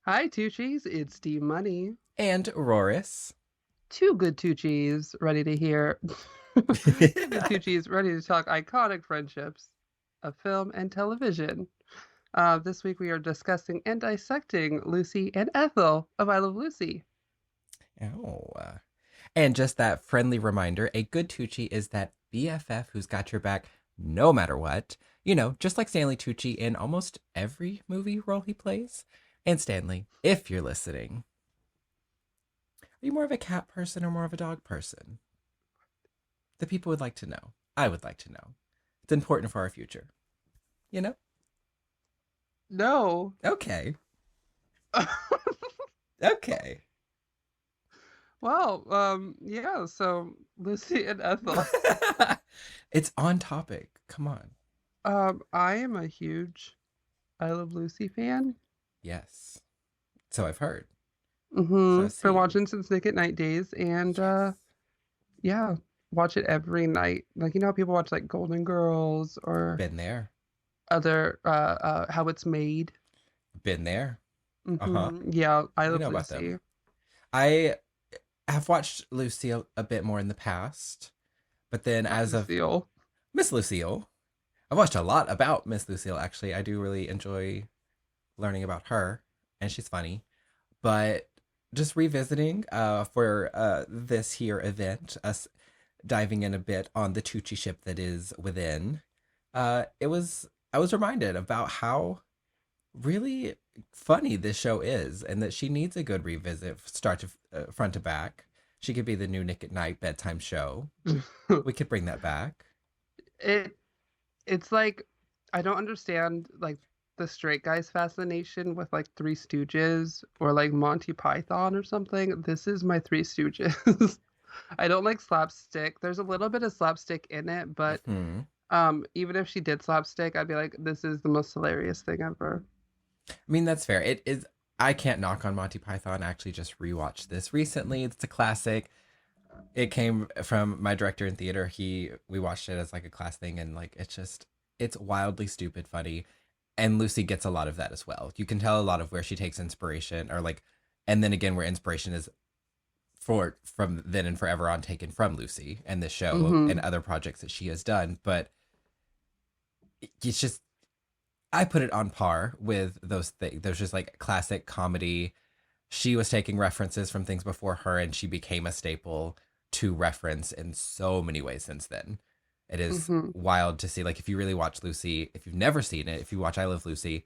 Hi, Tuccis. It's D Money. And Roris. Two good Tuccis ready to hear. Two good Tuccis ready to talk iconic friendships of film and television. This week we are discussing and dissecting Lucy and Ethel of I Love Lucy. Oh. And just that friendly reminder, a good Tucci is that BFF who's got your back no matter what. Just like Stanley Tucci in almost every movie role he plays. And Stanley, if you're listening, are you more of a cat person or more of a dog person? The people would like to know. I would like to know. It's important for our future. You know? No. Okay. Okay. Yeah, so Lucy and Ethel. It's on topic. Come on. I am a huge I Love Lucy fan. Yes. So I've heard. So Mm-hmm. I've For seen. watching since Nick at Night days, and Yes. yeah, watch it every night. Like how people watch like Golden Girls or Been there. other How It's Made. Been there. Uh-huh. Yeah, I We Love know about them. Lucy. I have watched Lucille a bit more in the past, but then as of Lucille. Miss Lucille, I've watched a lot about Miss Lucille actually. I do really enjoy learning about her, and she's funny. But just revisiting for this here event, us diving in a bit on the Tucciship that is within, it was I was reminded about how really funny this show is, and that she needs a good revisit, start to front to back. She could be the new Nick at Night bedtime show. We could bring that back. it it's like I don't understand like the straight guy's fascination with like Three Stooges or like Monty Python or something. This is my Three Stooges. I don't like slapstick. There's a little bit of slapstick in it, but Hmm. even if she did slapstick, I'd be like, this is the most hilarious thing ever. I mean, that's fair. It is. I can't knock on Monty Python. I actually just rewatched this recently. It's a classic. It came from my director in theater. We watched it as like a class thing, and like it's wildly stupid funny. And Lucy gets a lot of that as well. You can tell a lot of where she takes inspiration, or like, and then again where inspiration is for from then and forever on taken from Lucy and this show Hmm. and other projects that she has done. But it's just I put it on par with those things. There's just like classic comedy. She was taking references from things before her, and she became a staple to reference in so many ways since then. It is Hmm. wild to see. Like, if you really watch Lucy, if you've never seen it, if you watch I Love Lucy,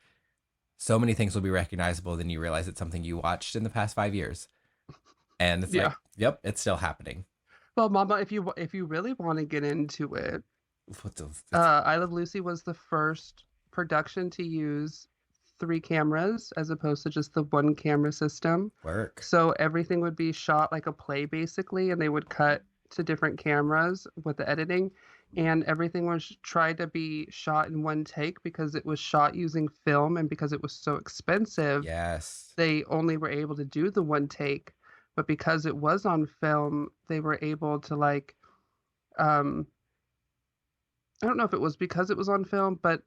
so many things will be recognizable. Then you realize it's something you watched in the past 5 years, and it's Yeah. like, yep, it's still happening. Well, Mama, if you really want to get into it, It's I Love Lucy was the first production to use three cameras as opposed to just the one camera system. work. So everything would be shot like a play basically, and they would cut to different cameras with the editing. And everything was tried to be shot in one take because it was shot using film, and because it was so expensive, Yes. they only were able to do the one take. But because it was on film, they were able to like um I don't know if it was because it was on film, but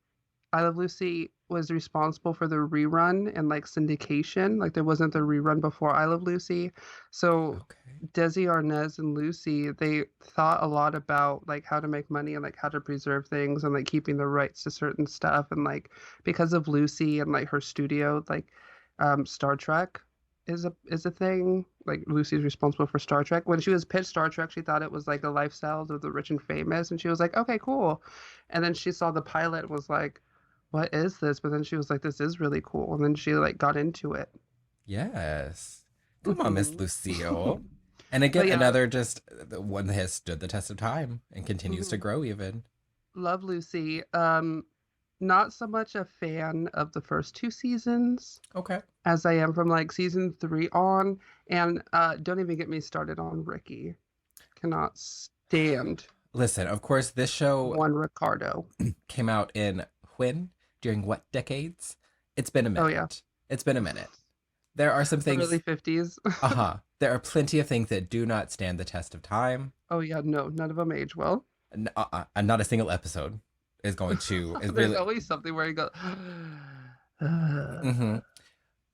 I Love Lucy was responsible for the rerun and like syndication. Like there wasn't the rerun before I Love Lucy. So Okay. Desi Arnaz and Lucy, they thought a lot about like how to make money and like how to preserve things and like keeping the rights to certain stuff. And like because of Lucy and like her studio, like Star Trek is a thing. Like Lucy's responsible for Star Trek. When she was pitched Star Trek, she thought it was like the lifestyles of the rich and famous, and she was like, okay, cool. And then she saw the pilot and was like, what is this? But then she was like, this is really cool. And then she like got into it. Yes. Come on, Miss Hmm. Lucille. And again, But yeah, another just one that has stood the test of time and continues to mhm. grow even. Love Lucy. Not so much a fan of the first two seasons Okay. as I am from like season three on. And don't even get me started on Ricky. Cannot stand Listen, of course, this show one Ricardo. came out in when? During what decades? It's been a Oh yeah. minute. It's been a minute. There are some The early things, 50s. there are plenty of things that do not stand the test of time. Oh yeah, no, none of them age well. And not a single episode is going to, is There's really, always something where you go, hmm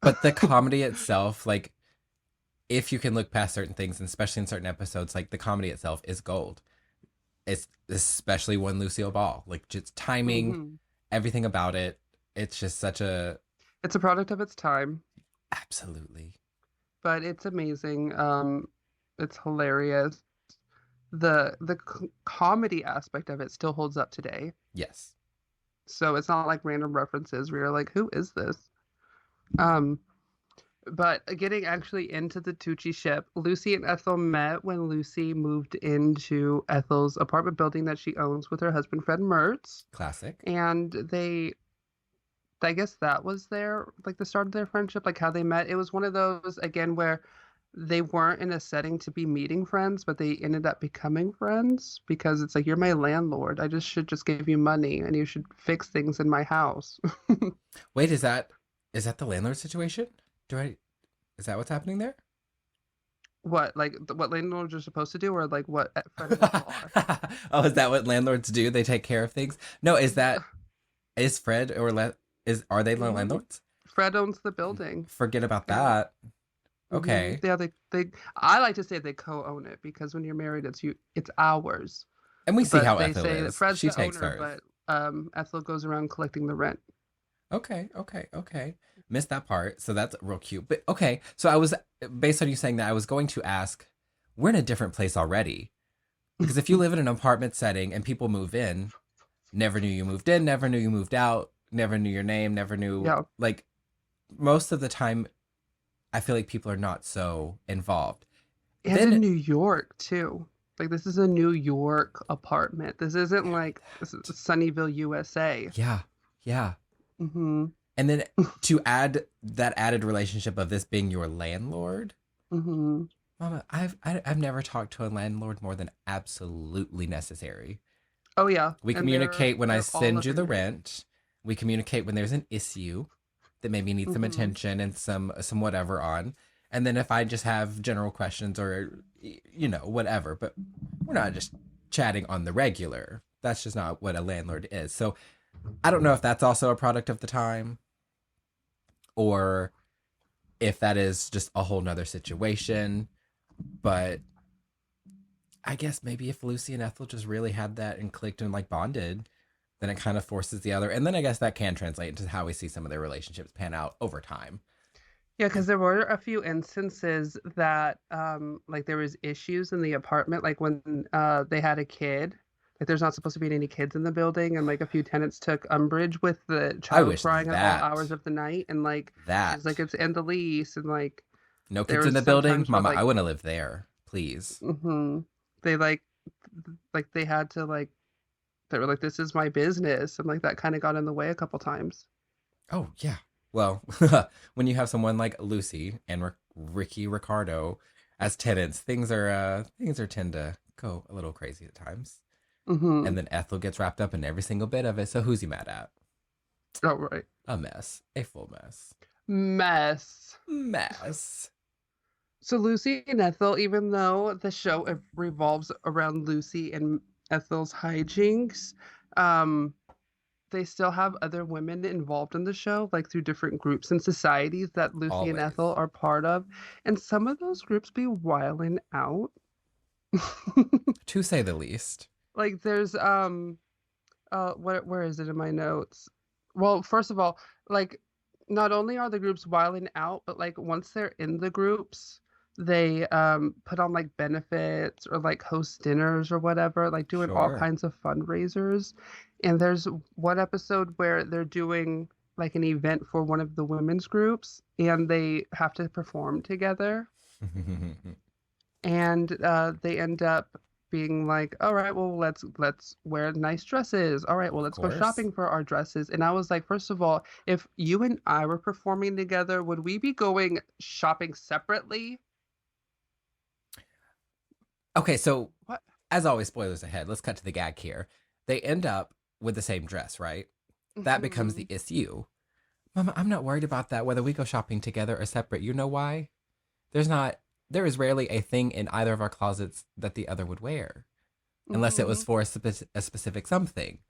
But the comedy itself, like, if you can look past certain things, and especially in certain episodes, like the comedy itself is gold. It's especially when Lucille Ball, like just timing, Hmm. everything about it. It's just such a It's a product of its time, absolutely but it's amazing. It's hilarious. The comedy aspect of it still holds up today. yes, So it's not like random references where you're like, who is this? Um, but getting actually into the Tucci ship, Lucy and Ethel met when Lucy moved into Ethel's apartment building that she owns with her husband Fred Mertz. classic. And I guess that was like the start of their friendship, like how they met. It was one of those again where they weren't in a setting to be meeting friends, but they ended up becoming friends because it's like you're my landlord. I just should just give you money and you should fix things in my house. Wait, is that the landlord situation? Do I is that what's happening there? What, like what landlords are supposed to do, or like what Fred and Ethel are? Oh, is that what landlords do? They take care of things? No, is Fred or is are they the Mhm. landlords? Fred owns the building, Forget about and that. Okay. yeah, they. I like to say they co-own it because when you're married, it's ours. And we see But how they Ethel say that is. Fred's She the takes owner, hers. but Ethel goes around collecting the rent. Okay. Missed that part. So that's real cute. But okay. So I was, based on you saying that, I was going to ask, we're in a different place already. Because if you live in an apartment setting and people move in, never knew you moved in, never knew you moved out, never knew your name, never knew, Yeah, like, most of the time, I feel like people are not so involved. and in Then, New York too. Like this is a New York apartment. This isn't very like this is that. Sunnyvale, USA. Yeah. Yeah. Mm-hmm. And then to add that added relationship of this being your landlord, Mm-hmm. Mama, I've never talked to a landlord more than absolutely necessary. Oh yeah, We and they're communicate when I they're all send up you in the it. rent. We communicate when there's an issue that maybe needs some Mm-hmm. attention and some whatever on. And then if I just have general questions or whatever, but we're not just chatting on the regular. That's just not what a landlord is. So I don't know if that's also a product of the time or if that is just a whole nother situation. But I guess maybe if Lucy and Ethel just really had that and clicked and like bonded, then it kind of forces the other. And then I guess that can translate into how we see some of their relationships pan out over time. Yeah, because there were a few instances that like there was issues in the apartment, like when they had a kid. Like there's not supposed to be any kids in the building, and like a few tenants took umbrage with the I child wish crying at all hours that of the night, and like she's like that it's in the lease, and like no there kids in was the building, sometimes where Mama. like I want to live there, please. they like they had to like they were like this is my business, and like that kind of got in the way a couple times. Oh yeah. Well, when you have someone like Lucy and Ricky Ricardo as tenants, things are tend to go a little crazy at times. Mm-hmm. And then Ethel gets wrapped up in every single bit of it. So who's he mad at? Oh right. A mess. A full mess. Mess. Mess. So Lucy and Ethel, even though the show revolves around Lucy and Ethel's hijinks, um, they still have other women involved in the show, like through different groups and societies that Lucy and Always. Ethel are part of. And some of those groups be wilding out. To say the least. Like there's where is it in my notes? Well, first of all, like not only are the groups wilding out, but like once they're in the groups, they put on like benefits or like host dinners or whatever, like doing all Sure. kinds of fundraisers. And there's one episode where they're doing like an event for one of the women's groups and they have to perform together and they end up being like, all right, well, let's wear nice dresses. All right, well, Of let's go course. shopping for our dresses. And I was like, first of all, if you and I were performing together, would we be going shopping separately? Okay, so What? as always, spoilers ahead. Let's cut to the gag here. They end up with the same dress, right? That becomes Hmm. the issue. Mama, I'm not worried about that, whether we go shopping together or separate. You know why? There's not, there is rarely a thing in either of our closets that the other would wear, unless it was Hmm. for a specific something.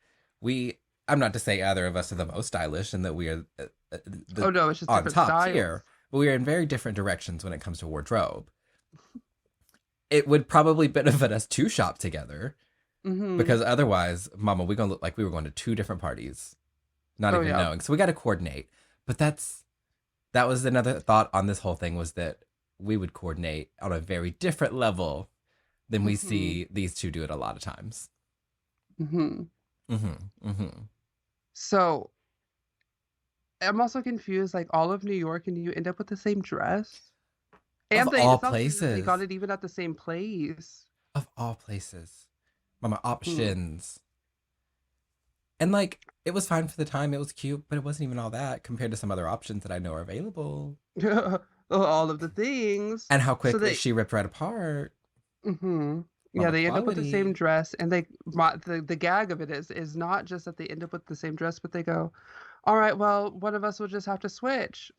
We, I'm not to say either of us are the most stylish and that we are Oh the no, it's just on different top styles. tier, but we are in very different directions when it comes to wardrobe. It would probably benefit us to shop together Mm-hmm. because otherwise, Mama, we're gonna look like we were going to two different parties, not Oh even yeah. knowing. So we got to coordinate. But that was another thought on this whole thing was that we would coordinate on a very different level than we Mm-hmm. see these two do it a lot of times. Mm-hmm. Mm-hmm. Mm-hmm. So I'm also confused, like all of New York, and you end up with the same dress. Of And all it's not even that they got places. it even at the same place. Of all places. Mama, Hmm. options. And like, it was fine for the time. It was cute, but it wasn't even all that compared to some other options that I know are available. All of the things. And how So quickly they, she ripped right apart. hmm yeah, Mama, they end up with the same quality. dress, and the gag of it is not just that they end up with the same dress, but they go, all right, well, one of us will just have to switch.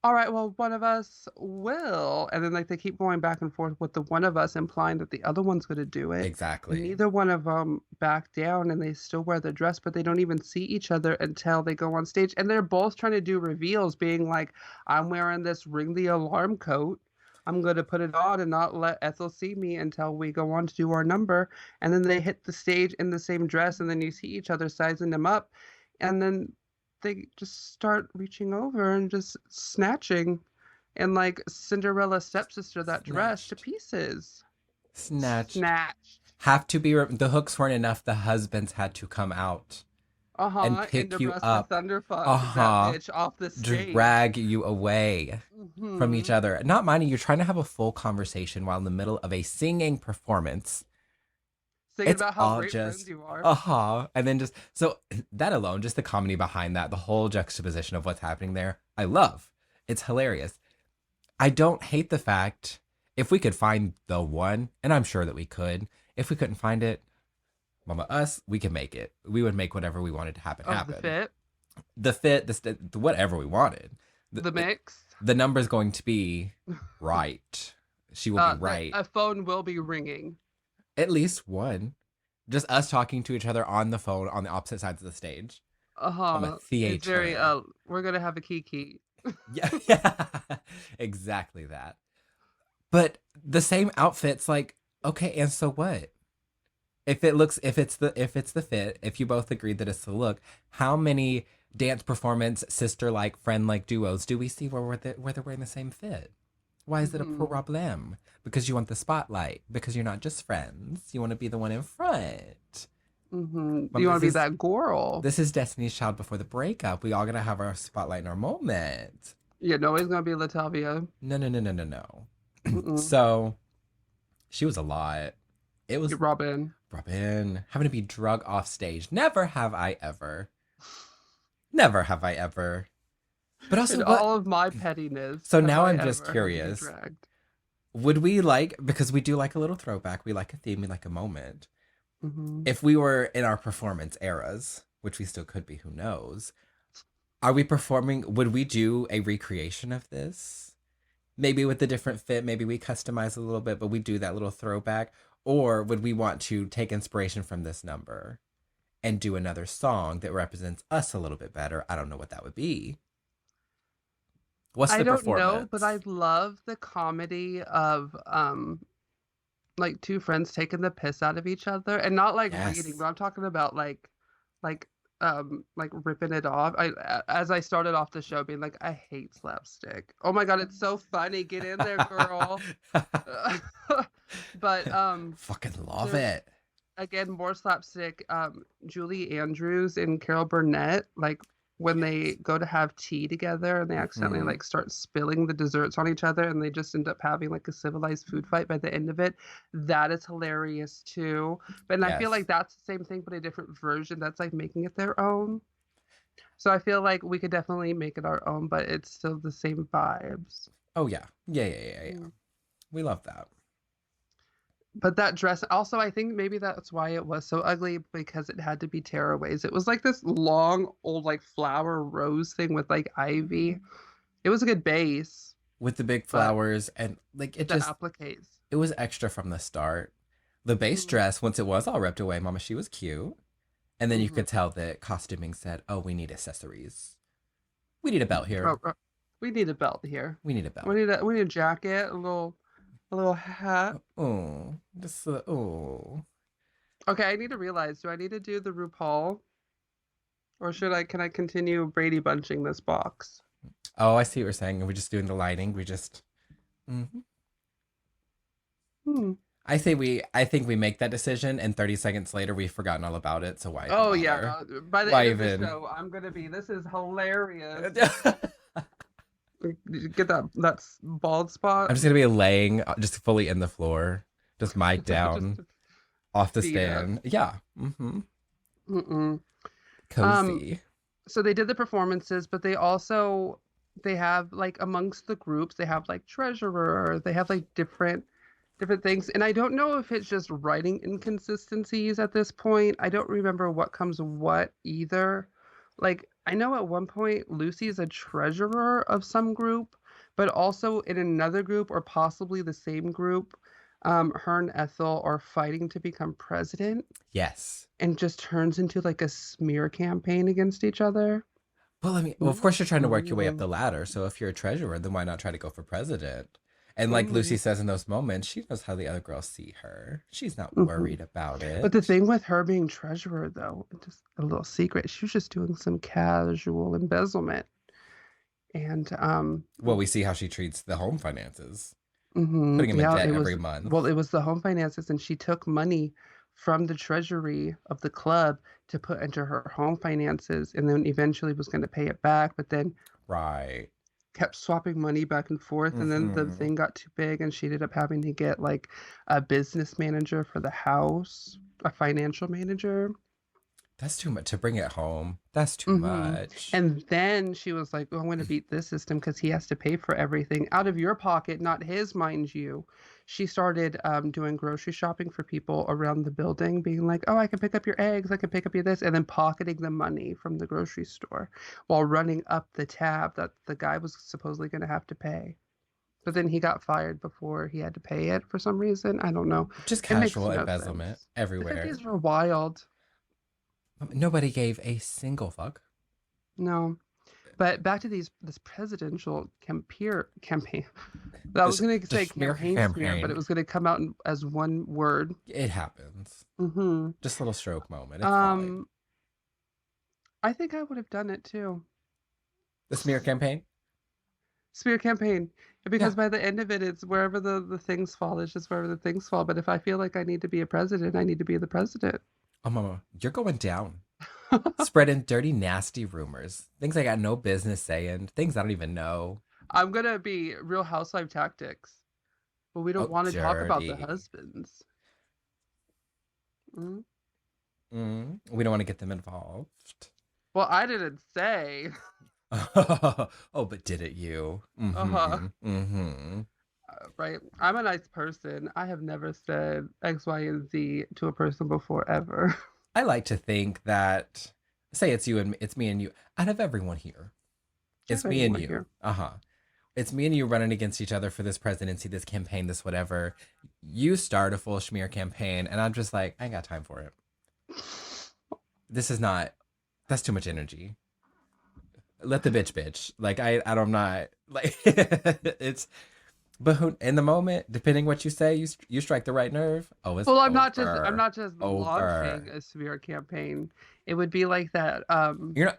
All right, well, one of us will. And then like they keep going back and forth with the one of us implying that the other one's going to do it. And Exactly. neither one of them back down and they still wear the dress, but they don't even see each other until they go on stage. And they're both trying to do reveals, being like, I'm wearing this ring the alarm coat. I'm going to put it on and not let Ethel see me until we go on to do our number. And then they hit the stage in the same dress, and then you see each other sizing them up. And then they just start reaching over and just snatching and like Cinderella stepsister that dress to Snatched. pieces. Snatched. Snatched. Have to be, the hooks weren't enough. The husbands had to come out and Uh-huh. And pick you Buster up. Uh Thunderfuck that huh. bitch off the stage. Drag you away from each Mm-hmm. other. Not minding you're trying to have a full conversation while in the middle of a singing performance. Singing It's about how all great friends just you are. and then just so that alone, just the comedy behind that, the whole juxtaposition of what's happening there, I love. It's hilarious. I don't hate the fact if we could find the one, and I'm sure that we could. If we couldn't find it, Mama, us, we can make it. We would make whatever we wanted to happen Of the happen. fit, The fit, the whatever we wanted. the The, mix. the number's going to be right. She will be right. A phone will be ringing. At least one. Just us talking to each other on the phone on the opposite sides of the stage. I'm a Uh-huh. It's very theater. we're gonna have a kiki. Yeah, yeah. Exactly that. But the same outfits, like, okay, and so what? If it's the fit, if you both agreed that it's the look, how many dance performance sister like friend like duos do we see where they're wearing the same fit? Why is it a Mm-hmm. problem? Because you want the spotlight. Because you're not just friends. You want to be the one in front. Mm-hmm. Mom, You want to be that girl? this is Destiny's Child before the breakup. We all gotta have our spotlight in our moment. Yeah, no, it's gonna be Latavia. No, no, no, no, no, no. Mm-mm. So she was a lot. It was Robin. Robin having to be drug off stage. Never have I ever. Never have I ever. But also, In what? all of my pettiness, So have now I I'm just ever had to be curious. dragged? Would we like, because we do like a little throwback, we like a theme, we like a moment. Mm-hmm. If we were in our performance eras, which we still could be, who knows? Are we performing? Would we do a recreation of this? Maybe with a different fit, maybe we customize a little bit, but we do that little throwback. Or would we want to take inspiration from this number and do another song that represents us a little bit better? I don't know what that would be. What's I the don't know, but I performance? love the comedy of like two friends taking the piss out of each other and not like reading, Yes. but I'm talking about like like ripping it off. As I started off the show being like, I hate slapstick. Oh my God, it's so funny. Get in there, girl. But Fucking love there's it. again more slapstick. Julie Andrews and Carol Burnett, like when they Yes. go to have tea together and they accidentally Hmm. like start spilling the desserts on each other and they just end up having like a civilized food fight by the end of it. That is hilarious too. But and I feel Yes. like that's the same thing but a different version. That's like making it their own. So I feel like we could definitely make it our own, but it's still the same vibes. Oh yeah. Yeah, yeah, yeah, yeah. Mm. We love that. But that dress, also, I think maybe that's why it was so ugly because it had to be tearaways. It was like this long, old, like flower rose thing with like ivy. It was a good base, With the big but flowers and like the appliques. it was extra from the start. The base Mm-hmm. dress, once it was all ripped away, Mama, she was cute. And then you Mm-hmm. could tell that costuming said, "Oh, we need accessories." We need a belt Oh, here. we need a belt here. We need a belt. We need a jacket, a little hat. Oh, this. Oh. Okay, I need to realize, do I need to do the RuPaul or can I continue Brady bunching this box? Oh, I see what you're saying. We're just doing the lighting. We just. Mhm. Hmm. I think we make that decision, and 30 seconds later we've forgotten all about it. So why even Oh bother? yeah, by the Why end of the even? show, I'm gonna be. This is hilarious. Did you get that bald spot? I'm just gonna be laying just fully in the floor, just mic Just down off the feet up. stand. Yeah. Mm-hmm. Mm-mm. Um, Cozy. so they did the performances, but they have like amongst the groups, they have like treasurer, they have like different things. And I don't know if it's just writing inconsistencies at this point. I don't remember what comes what either. Like I know at one point Lucy is a treasurer of some group, but also in another group or possibly the same group, her and Ethel are fighting to become president Yes. and just turns into like a smear campaign against each other. Well, I mean, well, of course you're trying to work your way up Mm-hmm. the ladder. So if you're a treasurer, then why not try to go for president? And like Mm-hmm. Lucy says in those moments, she knows how the other girls see her. She's not Mm-hmm. worried about But the it. thing with her being treasurer, though, just a little secret, she was just doing some casual embezzlement. And Well, we see how she treats the home finances, mhm, putting him in yeah, debt every month. it was the home finances, and she took money from the treasury of the club to put into her home finances, and then eventually was going to pay it back, but then Right. kept swapping money back and forth, and then the Mm-hmm. thing got too big, and she ended up having to get like a business manager for the house, a financial manager. That's too much to bring it home. That's too Hmm. much. And then she was like, "Oh, I'm going to beat this system because he has to pay for everything out of your pocket, not his, mind you." She started doing grocery shopping for people around the building, being like, "Oh, I can pick up your eggs, I can pick up your this," and then pocketing the money from the grocery store while running up the tab that the guy was supposedly going to have to pay. But then he got fired before he had to pay it for some reason. I don't know. Just It makes casual no embezzlement sense. The everywhere. 50s were wild. Nobody gave a single fuck. No. But back to this presidential campaign. I was This gonna the say smear campaign smear, but campaign. it was gonna come out as one word. It happens. Hmm. Just a little stroke moment. It's fine. Um, I think I would have done it too. The smear campaign? Smear campaign. Yeah. Because by the end of it, it's wherever the things fall, it's just wherever the things fall. But if I feel like I need to be a president, I need to be the president. Oh, mama, you're going down. Spreading dirty, nasty rumors. Things I got no business saying. Things I don't even know. I'm gonna be Real Housewife tactics, but we don't Oh, want to talk about the dirty. husbands. Mm. We don't want to get them involved. Well, I didn't say. Oh, but did it you? Uh-huh. Mm-hmm. Mm-hmm. Right. I'm a nice person. I have never said X, Y, and Z to a person before ever. I like to think that, say it's you and me, it's me and you. Out of everyone here, I have it's me and everyone you. here. Uh-huh. It's me and you running against each other for this presidency, this campaign, this whatever. You start a full schmear campaign, and I'm just like, I ain't got time for it. This is not. That's too much energy. Let the bitch. Like I'm not like it's. But who, in the moment, depending what you say, you strike the right nerve. Oh, it's Well, I'm over. not just launching Over. a smear campaign. It would be like that.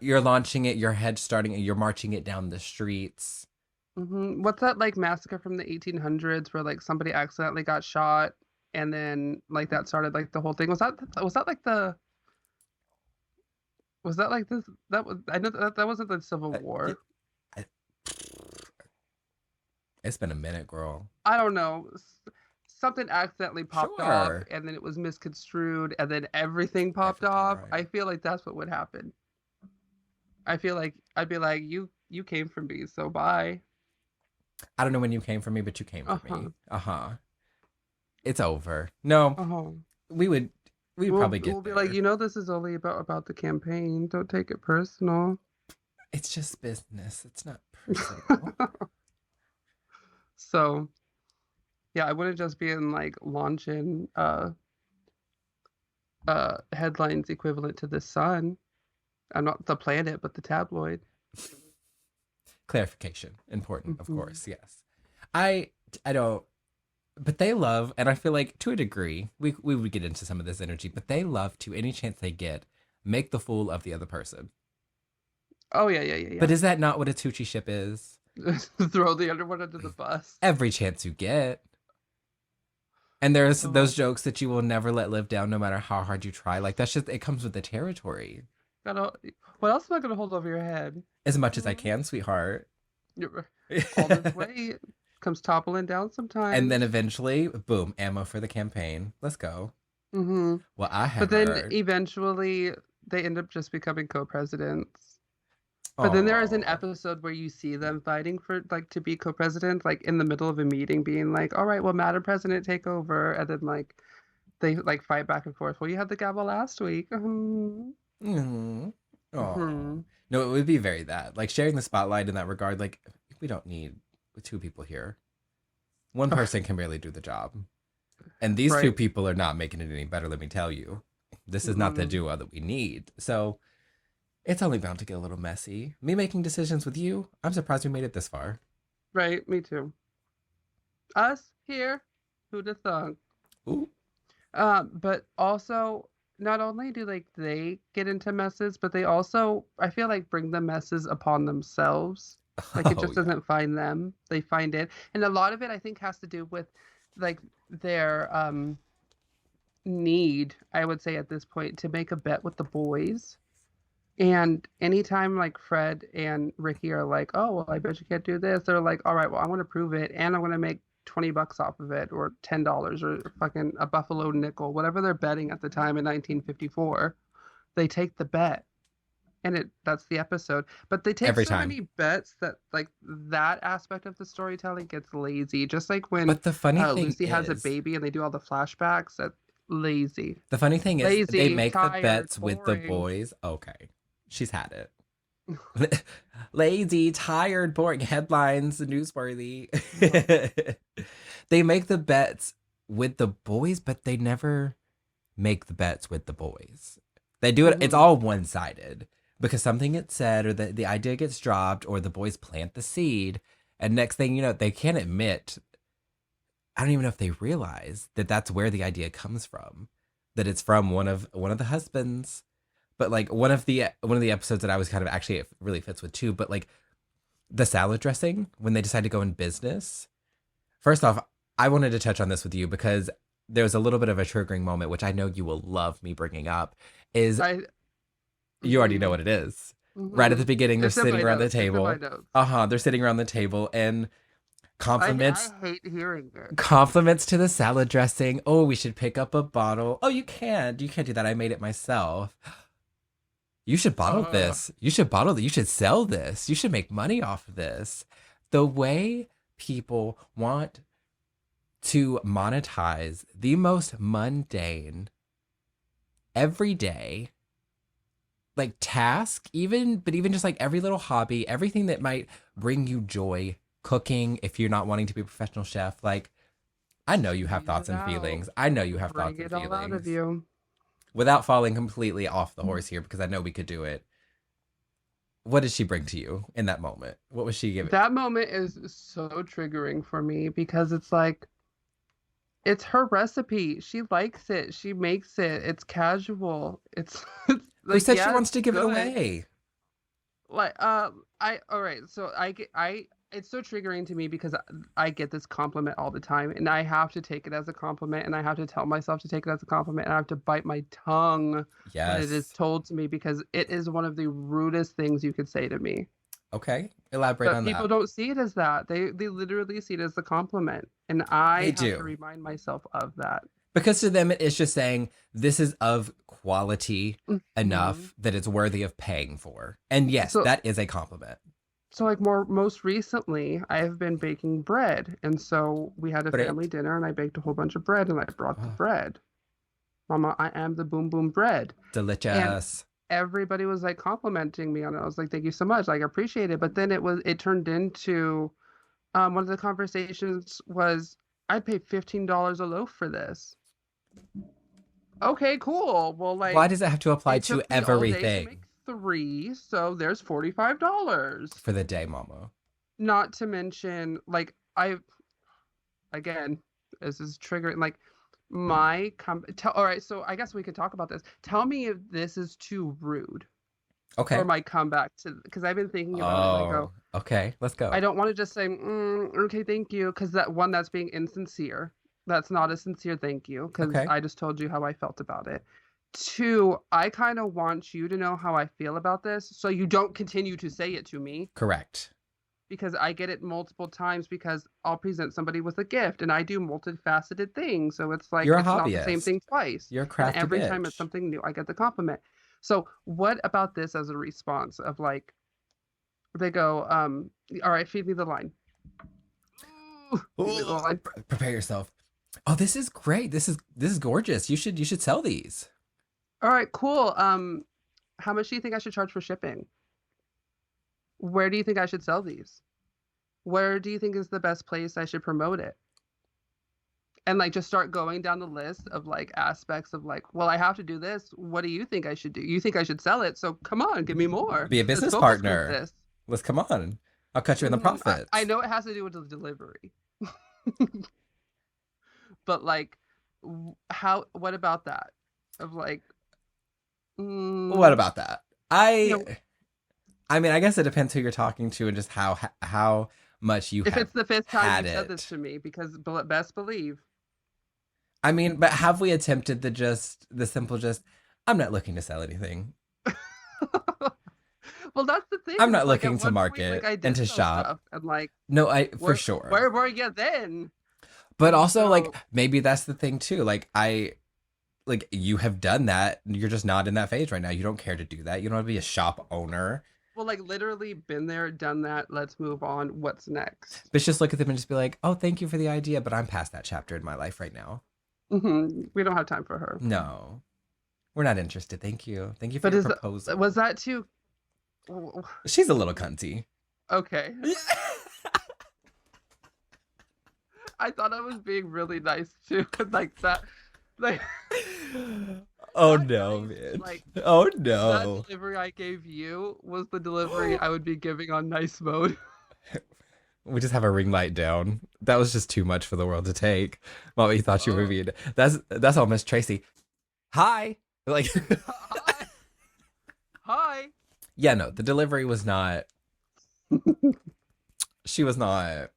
You're launching it. You're head starting it. You're marching it down the streets. What's that like massacre from the 1800s where like somebody accidentally got shot and then like that started like the whole thing? Was that like the was that like this that was I know that wasn't the Civil It, War. it's been a minute, girl. I don't know. Something accidentally popped off Sure. and then it was misconstrued and then everything popped Everything off. I right. feel like that's what would happen. I feel like I'd be like, you came from me, so bye. I don't know when you came for me, but you came for Uh-huh. me. Uh huh. It's over. No, Uh-huh. we would we'd probably We'll get be like, there. you know, this is only about the campaign. Don't take it personal. It's just business. It's not personal. So yeah, I wouldn't just be in like launching headlines equivalent to the sun. I'm not the planet, but the tabloid. clarification. Important, of Mhm. course. Yes. I I don't. But they love, and I feel like to a degree, we would get into some of this energy, but they love to any chance they get make the fool of the other person. Oh yeah, yeah, yeah, But yeah. is that not what a Tucciship is? Throw the other one under the bus. Every chance you get. And there's Oh, those jokes that you will never let live down no matter how hard you try. Like that's just it comes with the territory. gotta. What else am I gonna hold over your head? As much as I Mm, can, sweetheart. all this weight comes toppling down And then sometimes. eventually, boom, ammo for the campaign. Let's go. Hmm. Well, I But have then heard. eventually they end up just becoming co-presidents. But then there is an Oh, episode where you see them fighting for like to be co-president, like in the middle of a meeting, being like, "All right, well, Madam President, take over," and then like they like fight back and forth. Well, you had the gavel last week. mm, oh. Hmm. No, it would be very that. Like sharing the spotlight in that regard. Like we don't need two people here. One person can barely do the job, and these two Right. people are not making it any better. Let me tell you, this is not the Mm-mm. duo that we need. So it's only bound to get a little messy. Me making decisions with you, I'm surprised we made it this far. Right. Me too. Us here. Who'd have thunk? Ooh. But also, not only do like they get into messes, but they also, I feel like, bring the messes upon themselves. Like it Oh just yeah. doesn't find them; they find it, and a lot of it, I think, has to do with like their need, I would say, at this point, to make a bet with the boys. And anytime like Fred and Ricky are like, "Oh, well, I bet you can't do this," they're like, "All right, well, I want to prove it, and I want to make $20 off of it, or $10, or fucking a buffalo nickel, whatever they're betting at the time in 1954." They take the bet, and that's the episode. But they take Every so time. many bets that like that aspect of the storytelling gets lazy. Just like when But the funny thing Lucy has a is, baby and they do all the flashbacks. That lazy, they lazy, make the tired, bets with the boring. boys. Okay. She's had it. Lazy, tired, boring headlines, newsworthy. They make the bets with the boys, but they never make the bets with the boys. They do it, it's Hmm. all one sided because something gets said or the idea gets dropped or the boys plant the seed. And next thing you know, they can't admit, I don't even know if they realize that that's where the idea comes from, that it's from one of the husbands. But like one of the episodes that I was kind of actually it really fits with too. But like the salad dressing when they decide to go in business. First off, I wanted to touch on this with you because there was a little bit of a triggering moment, which I know you will love me bringing up. Is I. you already know Hmm. what it is? Right at Hmm. the beginning, they're It's in sitting my around the notes. It's in my table. notes. They're sitting around the table and I compliments hate hearing it. compliments to the salad dressing. Oh, we should pick up a bottle. Oh, you can't. You can't do that. I made it myself. You should bottle Uh, this. You should bottle this. You should sell this. You should make money off of this. The way people want to monetize the most mundane, everyday, like task, even just like every little hobby, everything that might bring you joy, cooking, if you're not wanting to be a professional chef, like I know you have squeeze thoughts it and out. feelings. I know you have Bring thoughts and it all out of feelings. you. Without falling completely off the horse here, because I know we could do it. What did she bring to you in that moment? What was she giving? That moment is so triggering for me because it's like it's her recipe. She likes it. She makes it. It's casual. It's Who like said she yeah, wants it's to give it good. away? Like I all right. So I it's so triggering to me because I get this compliment all the time and I have to take it as a compliment and I have to tell myself to take it as a compliment and I have to bite my tongue when it is Yes. told to me because it is one of the rudest things you could say to me. Okay. Elaborate But on people that. don't see it as that. They literally see it as a compliment and They I have to do. remind myself of that. Because to them, it's just saying this is of quality Mhm. enough that it's worthy of paying for. And yes, So that is a compliment. like most recently I have been baking bread and so we had a family Bread. dinner and I baked a whole bunch of bread and I brought the Oh, bread. Mama, I am the boom boom bread. And delicious. everybody was like complimenting me on it. I was like, thank you so much. Like, I appreciate it. But then it turned into one of the conversations was, I'd pay $15 a loaf for this. Okay, cool. Well, Why like, does it have to apply it to took me all day to make everything three, so there's $45. for the day, mama? not to mention, like, again, this is triggering, like, all right, so I guess we could talk about this. Tell me if this is too rude for Okay. my comeback to, because I've been thinking about it and I go, Oh, okay. Let's I go. don't want to just say, okay, thank you, because that's being insincere. That's not a sincere thank you, because Okay. I just told you how I felt about it. Two, I kind of want you to know how I feel about this, so you don't continue to say it to me, Correct. because I get it multiple times because I'll present somebody with a gift and I do multifaceted things. So it's like, You're a it's not the same hobbyist. thing twice. You're a And crafty every time it's bitch. something new, I get the compliment. So what about this as a response of like, they go, all right, feed me the line. Ooh, feed me the Ooh, line. prepare yourself. Oh, this is great. This is gorgeous. You should sell these. All right, cool. How much do you think I should charge for shipping? Where do you think I should sell these? Where do you think is the best place I should promote it? And like just start going down the list of like aspects of like, well, I have to do this. What do you think I should do? You think I should sell it? So come on, give me more. Be a Let's business focus group partner. this. Let's come on. I'll cut you in the I profits. know it has to do with the delivery, but like, how? What about that? Of like, What mm, about that? you I know, I mean, I guess it depends who you're talking to and just how much you if have it's the fifth time had you've said this it. to me, because best believe. I mean, but have we attempted the simple just I'm not looking to sell anything. Well, that's the thing. I'm Is not like at looking to one point, like market I and did to sell shop. stuff, and like, No, I for sure. where were you then? But And also like so, maybe that's the thing too. Like you have done that. You're just not in that phase right now. You don't care to do that. You don't want to be a shop owner. well, like literally been there, done that. Let's move on. What's next? But just look at them and just be like, "Oh, thank you for the idea, but I'm past that chapter in my life right now." We don't have time for her. No. We're not interested. Thank you. Thank you for But your was proposal. that too? She's a little cunty. Okay. I thought I was being really nice too. Like that, like Oh not no, nice. man. Like Oh that no. delivery I gave you was the delivery I would be giving on nice mode. We just have a ring light down. That was just too much for the world to take. What you thought you were Oh, being. That's all Miss Tracy. Hi. Like hi, hi. yeah, no, the delivery was not she was not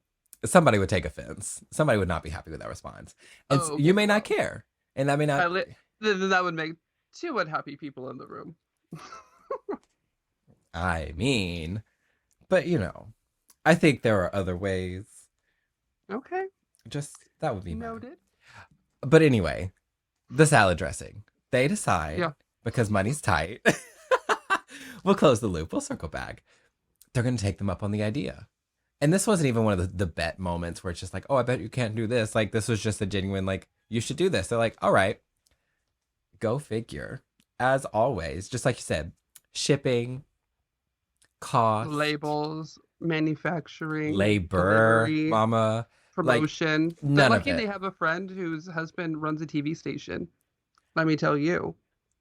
somebody would take offense. Somebody would not be happy with that response. And Oh, you okay. may not Well, care. And that may not then that would make two unhappy people in the room. I mean, but I think there are other ways. Okay, Just that would be mine. noted. But anyway, the salad dressing. They decide Yeah. because money's tight. We'll close the loop. We'll circle back. They're going to take them up on the idea. And this wasn't even one of the bet moments where it's just like, oh, I bet you can't do this. Like, this was just a genuine, like, you should do this. They're like, all right, go figure. As always, just like you said, shipping, cost, Labels, manufacturing, labor, delivery, mama, like, promotion. They're none of lucky it. they have a friend whose husband runs a TV station. Let me tell you.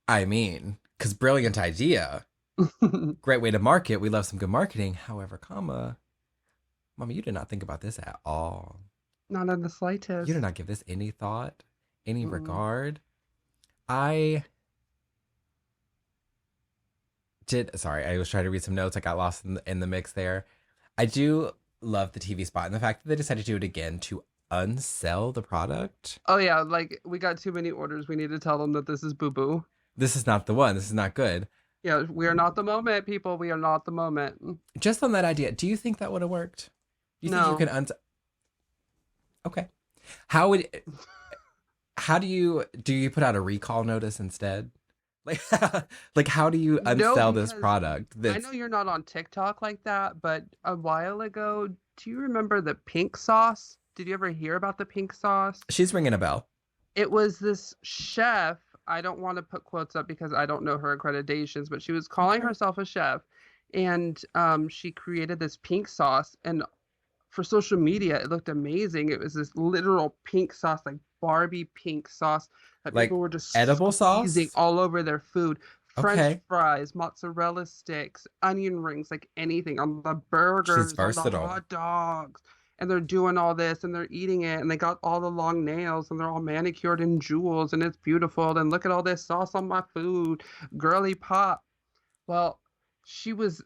I mean, because brilliant idea. Great way to market. We love some good marketing. However, mama, you did not think about this at all. Not in the You did slightest. not give this any thought, any Mm. regard. I sorry, I was trying to read some notes. I got lost in the mix there. I do love the TV spot and the fact that they decided to do it again to unsell the product. Oh yeah, like we got too many orders. We need to tell them that this is boo boo. This is not the one. This is not good. Yeah, we are not the moment, people. We are not the moment. Just on that idea, do you think that would have worked? You think you No. can Okay. How would how do you put out a recall notice instead? Like like how do you No, unsell this because product I know that's you're not on TikTok like that, but a while ago, do you remember the pink sauce? Did you ever hear about the pink sauce? she's ringing a bell. It was this chef. I don't want to put quotes up because I don't know her accreditations, but she was calling Okay. herself a chef, and she created this pink sauce. And for social media, it looked amazing. It was this literal pink sauce, like Barbie pink sauce that people Like were just edible squeezing sauce? all over their food. French Okay. fries, mozzarella sticks, onion rings, like anything on the She's burgers, on the versatile. hot dogs. And they're doing all this and they're eating it and they got all the long nails and they're all manicured in jewels and it's beautiful. And look at all this sauce on my food, girly pop. Well, she was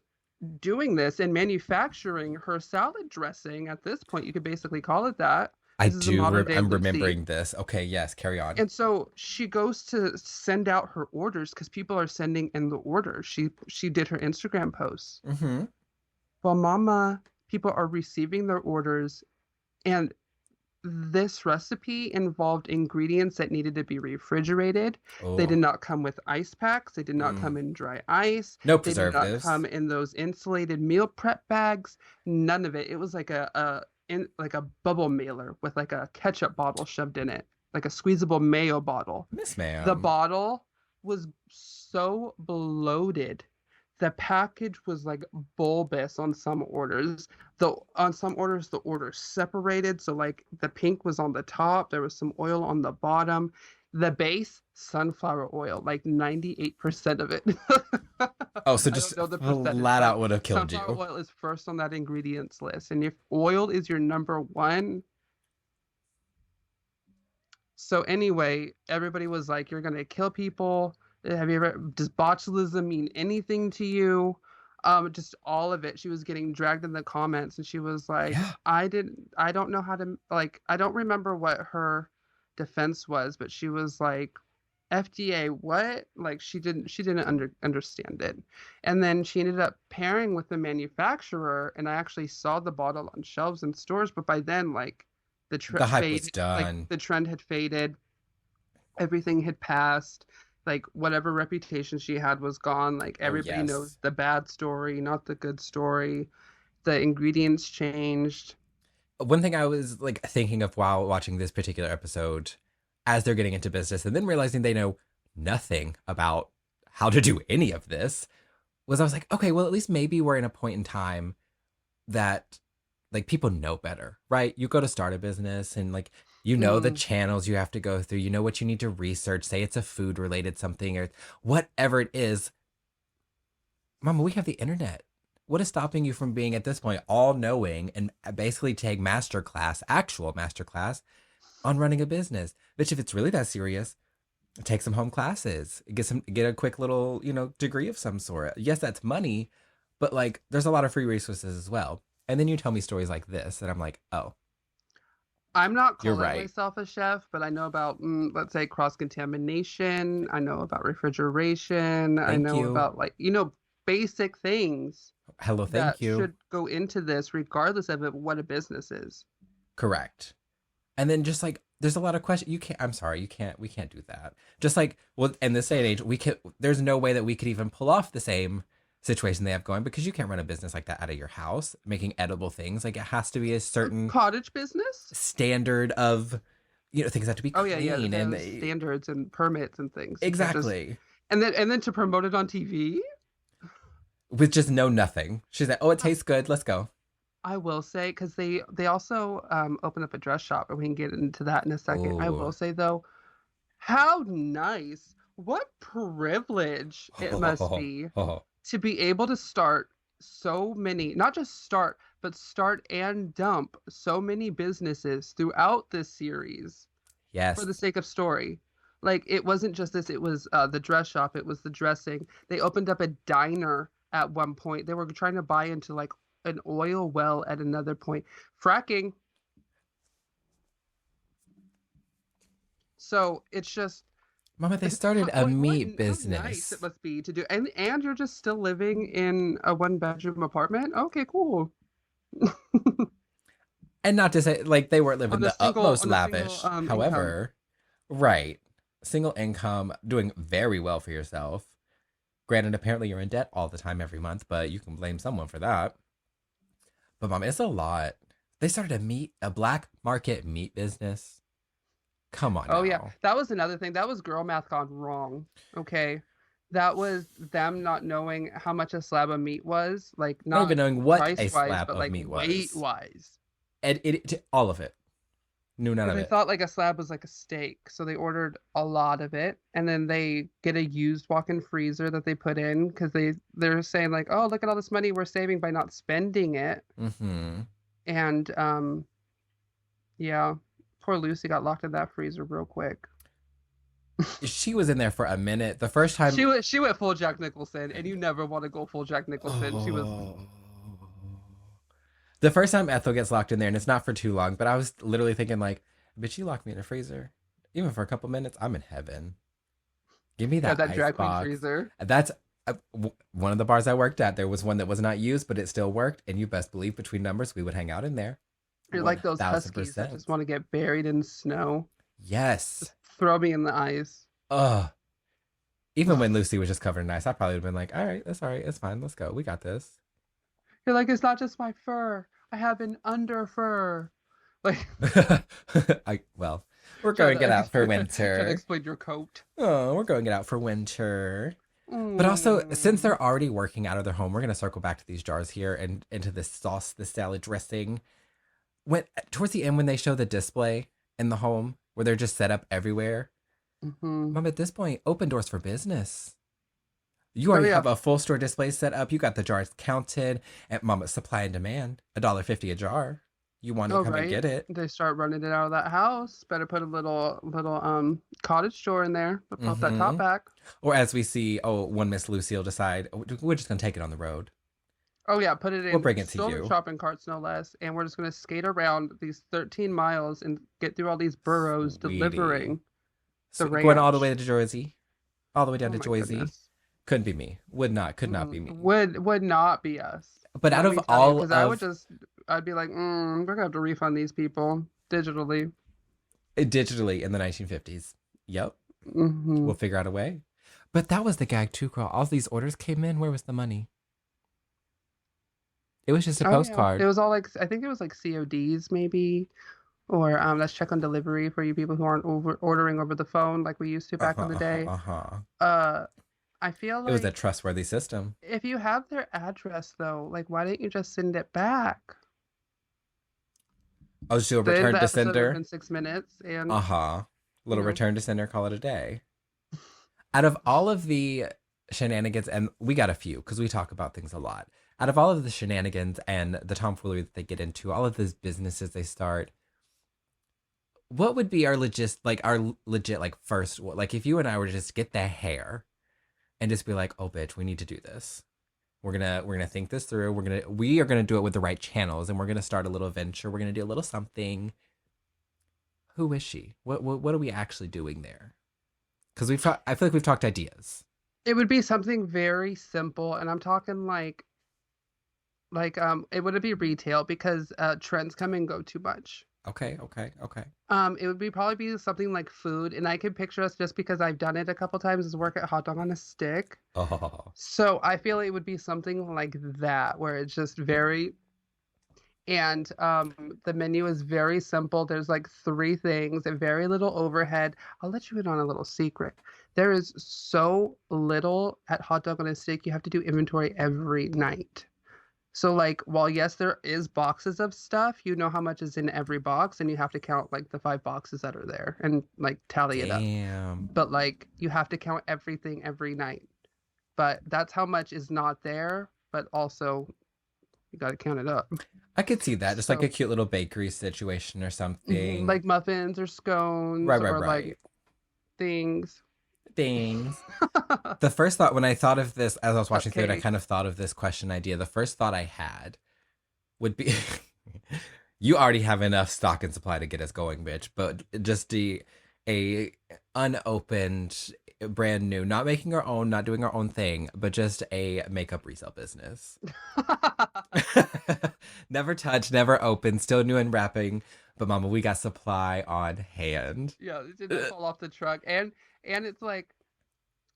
doing this and manufacturing her salad dressing. At this point, you could basically call it that. This is a modern day I'm Lucy. remembering this. Okay, yes, carry on. And so she goes to send out her orders because people are sending in the orders. She did her Instagram posts. Mm-hmm. Well, mama, people are receiving their orders and this recipe involved ingredients that needed to be refrigerated. They did Oh. not come with ice packs. They did not come Mm. in dry ice. No They did not preservatives. come in those insulated meal prep bags. None of it. It was like like a bubble mailer with like a ketchup bottle shoved in it, like a squeezable mayo bottle. Miss The ma'am. bottle was so bloated. The package was like bulbous on some orders. Though on some orders the orders separated, so like the pink was on the top, there was some oil on the bottom. The base, sunflower oil, like 98% of it. Oh, so I just don't know the percentage, flat but out would have killed sunflower you. oil is first on that ingredients list. And if oil is your number one, so anyway, everybody was like, "You're gonna kill people. Have you ever? Does botulism mean anything to you?" Just all of it. She was getting dragged in the comments, and she was like, Yeah. "I didn't. I don't know how to like. I don't remember what her defense was, but she was like." FDA, what? Like she didn't understand it. And then she ended up pairing with the manufacturer and I actually saw the bottle on shelves in stores, but by then like The hype was done. the trend had faded, everything had passed, like whatever reputation she had was gone, like Oh, everybody knows yes. the bad story, not the good story. The ingredients changed. One thing I was like thinking of while watching this particular episode, as they're getting into business and then realizing they know nothing about how to do any of this, was I was like, okay, well, at least maybe we're in a point in time that like people know better, right? You go to start a business and like you know the Mm, channels you have to go through, you know what you need to research, say it's a food related something or whatever it is. Mama, we have the internet. What is stopping you from being at this point all knowing and basically take master class, actual master class on running a business? Which if it's really that serious, take some home classes, get a quick little, degree of some sort. Yes, that's money, but like there's a lot of free resources as well. And then you tell me stories like this, and I'm like, oh, I'm not you're calling right. myself a chef, but I know about, let's say, cross contamination. I know about refrigeration. I Thank know you. about, like, basic things Hello, thank that you. should go into this, regardless of what a business is. Correct. And then just like there's a lot of questions. You can't. I'm sorry. You can't. We can't do that. Just like well, in this day and age, we could. There's no way that we could even pull off the same situation they have going because you can't run a business like that out of your house making edible things. Like it has to be a certain Cottage business? standard of things have to be Oh yeah, yeah. clean and There's standards and permits and things. You can't just exactly and then to promote it on TV. with just know nothing. She's like, oh, it tastes good. Let's go. I will say because they also open up a dress shop, and we can get into that in a second. I Oh, will say though, how nice, what privilege it must be to be able to start so many, not just start, but start and dump so many businesses throughout this series for yes. the sake of story. Like it wasn't just this, it was the dress shop, it was the dressing. They opened up a diner at one point. They were trying to buy into like an oil well at another point. Fracking. So it's just Mama, they started a meat how nice it business. must be to do. And you're just still living in a one bedroom apartment. Okay, cool. And not to say like they weren't living the utmost On a single lavish. income. However, right, single income, doing very well for yourself. Granted, apparently you're in debt all the time every month, but you can blame someone for that. But mom, it's a lot. They started a black market meat business. Come on Oh yeah, now. that was another thing. That was girl math gone wrong. Okay. That was them not knowing how much a slab of meat was, like Not even not knowing what price a wise, slab but of like meat weight was. wise. And all of it. Knew none Because of they it. thought like a slab was like a steak, so they ordered a lot of it, and then they get a used walk-in freezer that they put in because they're saying like, oh, look at all this money we're saving by not spending it, Mm-hmm. and yeah, poor Lucy got locked in that freezer real quick. She was in there for a minute. The first time. She went full Jack Nicholson, and you never want to go full Jack Nicholson. She was Oh. The first time Ethel gets locked in there, and it's not for too long, but I was literally thinking, like, bitch, you locked me in a freezer. Even for a couple minutes, I'm in heaven. Give me yeah, that that ice drag queen box. freezer. That's one of the bars I worked at. There was one that was not used, but it still worked. And you best believe between numbers, we would hang out in there. You're like those huskies that 1000%. just want to get buried in snow. Yes. Just throw me in the ice. Ugh. Even when Lucy was just covered in ice, I probably would have been like, all right, that's all right. It's fine. Let's go. We got this. You're like, it's not just my fur. I have an under fur. Like, Well, we're try going to get to out for try to winter. explain your coat. Oh, we're going to get out for winter. But also, since Mm. they're already working out of their home, we're going to circle back to these jars here and into this sauce, this salad dressing. When towards the end, when they show the display in the home where they're just set up everywhere, Mm-hmm. Mom, at this point, open doors for business. You Oh already yeah. have a full store display set up. You got the jars counted. And Mama, supply and demand. $1.50 a jar. You want it, Oh come and right. get it. They start running it out of that house. Better put a little cottage store in there. But pop that top Mm-hmm. back. Or as we see, one Miss Lucille decide, "Oh, we're just going to take it on the road. Oh yeah, put it We'll in bring it to stolen you. shopping carts no less, and we're just gonna skate around these 13 miles and get through all these boroughs Sweetie. delivering the Going all the way ranch. to Jersey. All the way down Oh to my Jersey. goodness. Couldn't be me. Could not be me. Would not be us. But out Let of me tell you, all because of I'd be like, we're gonna have to refund these people digitally. digitally in the 1950s. Yep. Hmm. We'll figure out a way. But that was the gag too, girl. All these orders came in. Where was the money? It was just a Oh yeah, it postcard. was all like I think it was like CODs maybe, or let's check on delivery for you people who aren't ordering over the phone like we used to back in the day. Uh-huh. Uh, I feel It was a like trustworthy system. if you have their address though, like why didn't you just send it back? I'll just do a Then return the to episode would have sender. been 6 minutes, and Uh-huh. you Little know, return to sender, call it a day. Out of all of the shenanigans, and we got a few because we talk about things a lot. Out of all of the shenanigans and the tomfoolery that they get into, all of those businesses they start, what would be our legit like first, like if you and I were to just get the hair and just be like, oh bitch, we need to do this. We're gonna think this through. We are gonna do it with the right channels, and we're gonna start a little venture. We're gonna do a little something. Who is she? What are we actually doing there? Because I feel like we've talked ideas. it would be something very simple, and I'm talking it wouldn't be retail because trends come and go too much. Okay, okay, okay. It would be probably be something like food, and I can picture us just because I've done it a couple times is work at Hot Dog on a Stick. Oh, So I feel it would be something like that, where it's just very, and the menu is very simple. There's like three things and very little overhead. I'll let you in on a little secret. There is so little at Hot Dog on a Stick. You have to do inventory every night. So like while yes there is boxes of stuff, you know how much is in every box and you have to count like the 5 boxes that are there and like tally it up. damn. But like you have to count everything every night. But that's how much is not there, but also you got to count it up. I could see that, just like So a cute little bakery situation or something. like muffins or scones Right, right, or right. like things. Things. The first thought when I thought of this, as I was watching through it, I kind of Cupcakes. thought of this question idea. The first thought I had would be, you already have enough stock and supply to get us going, bitch. But just a unopened, brand new, not making our own, not doing our own thing, but just a makeup resale business. Never touched, never opened, still new and wrapping. But mama, we got supply on hand. Yeah, it didn't fall off the truck. And it's like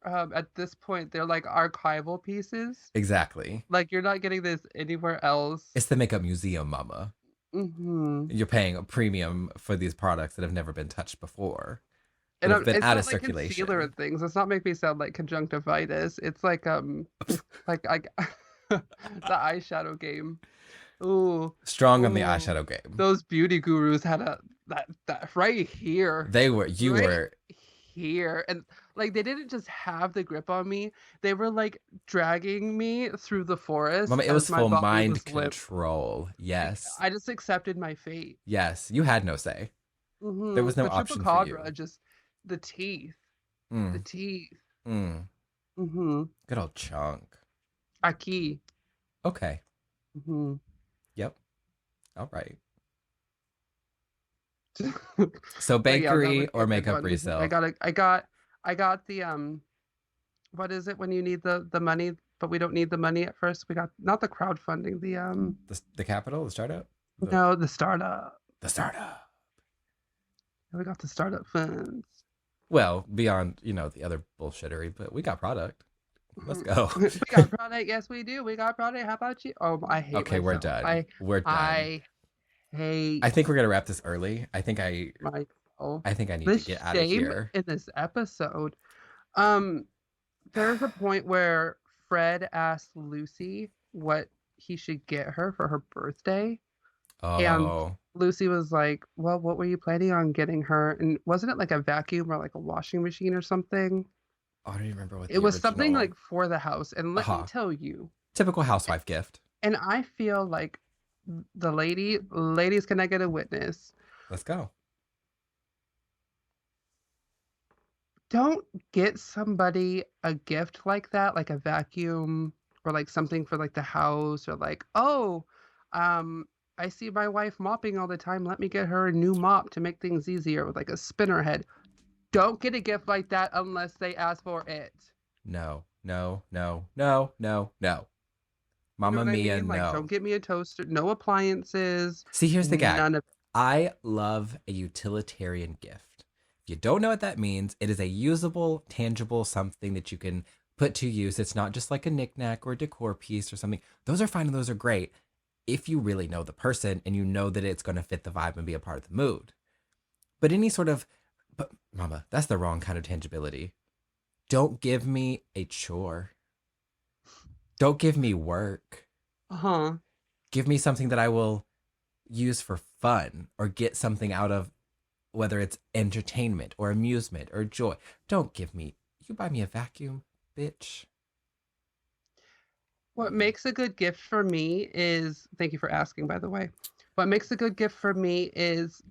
at this point they're like archival pieces. Exactly. Like you're not getting this anywhere else. It's the makeup museum, mama. Hmm. You're paying a premium for these products that have never been touched before, that And have been it's out of not like concealer circulation. and things. Let's not make me sound like conjunctivitis. It's like I the eyeshadow game. Ooh, Strong on the ooh. eyeshadow game. Those beauty gurus had a that right here, You right were, here, and like they didn't just have the grip on me, they were like dragging me through the forest Mama, it as was my full body mind was limp. control. Like Yes. I just accepted my fate. Yes. You had no say. There was no The option for chupacabra, you. just the teeth, the Mm, teeth. mm. Mm-hmm. Good old chunk. Aquí. Okay. Mm-hmm. Yep. All right. So But yeah, that bakery would be or a good makeup one. I resale? got a, I got the what is it when you need the money, but we don't need the money at first? We got not the crowdfunding, the The capital, the startup, no, the startup. the startup. We got the startup funds. Well, beyond the other bullshittery, but we got product. Let's go. We got product. Yes, we do. We got product. How about you? Oh, I hate Okay, we're myself. done. We're done. I hate I think we're gonna wrap this early. myself. I think I need The to get out of shame here. in this episode. Um, there's a point where Fred asked Lucy what he should get her for her birthday. And Oh, Lucy was like, well, what were you planning on getting her? And wasn't it like a vacuum or like a washing machine or something? I don't even remember what It the was something original. like for the house. And let me Uh-huh. tell you, Typical housewife gift. and I feel like ladies, can I get a witness? Let's go. Don't get somebody a gift like that, like a vacuum or like something for like the house, or like, oh, um, I see my wife mopping all the time. Let me get her a new mop to make things easier with like a spinner head. Don't get a gift like that unless they ask for it. No, no, no, no, no, no. You know Mamma what I mia, mean? Like, don't no. get me a toaster, no appliances, See, here's the gag. none of I love a utilitarian gift. If you don't know what that means, it is a usable, tangible something that you can put to use. It's not just like a knickknack or a decor piece or something. Those are fine and those are great if you really know the person and you know that it's going to fit the vibe and be a part of the mood. But any sort of, but mama, that's the wrong kind of tangibility. Don't give me a chore. Don't give me work. Uh-huh. Give me something that I will use for fun or get something out of, whether it's entertainment or amusement or joy. Don't give me, you buy me a vacuum, bitch. What makes a good gift for me is, thank you for asking, by the way. What makes a good gift for me is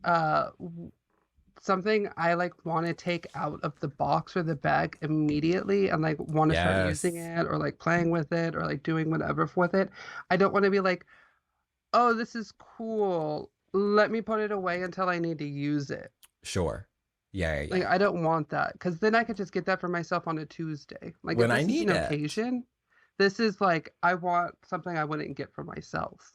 something I like want to take out of the box or the bag immediately and like want to start using Yes, it or like playing with it or like doing whatever with it. I don't want to be like, oh, this is cool. Let me put it away until I need to use it. sure. Yeah, yeah, Like yeah. I don't want that because then I could just get that for myself on a Tuesday. Like if When I this is an need it. occasion, this is like I want something I wouldn't get for myself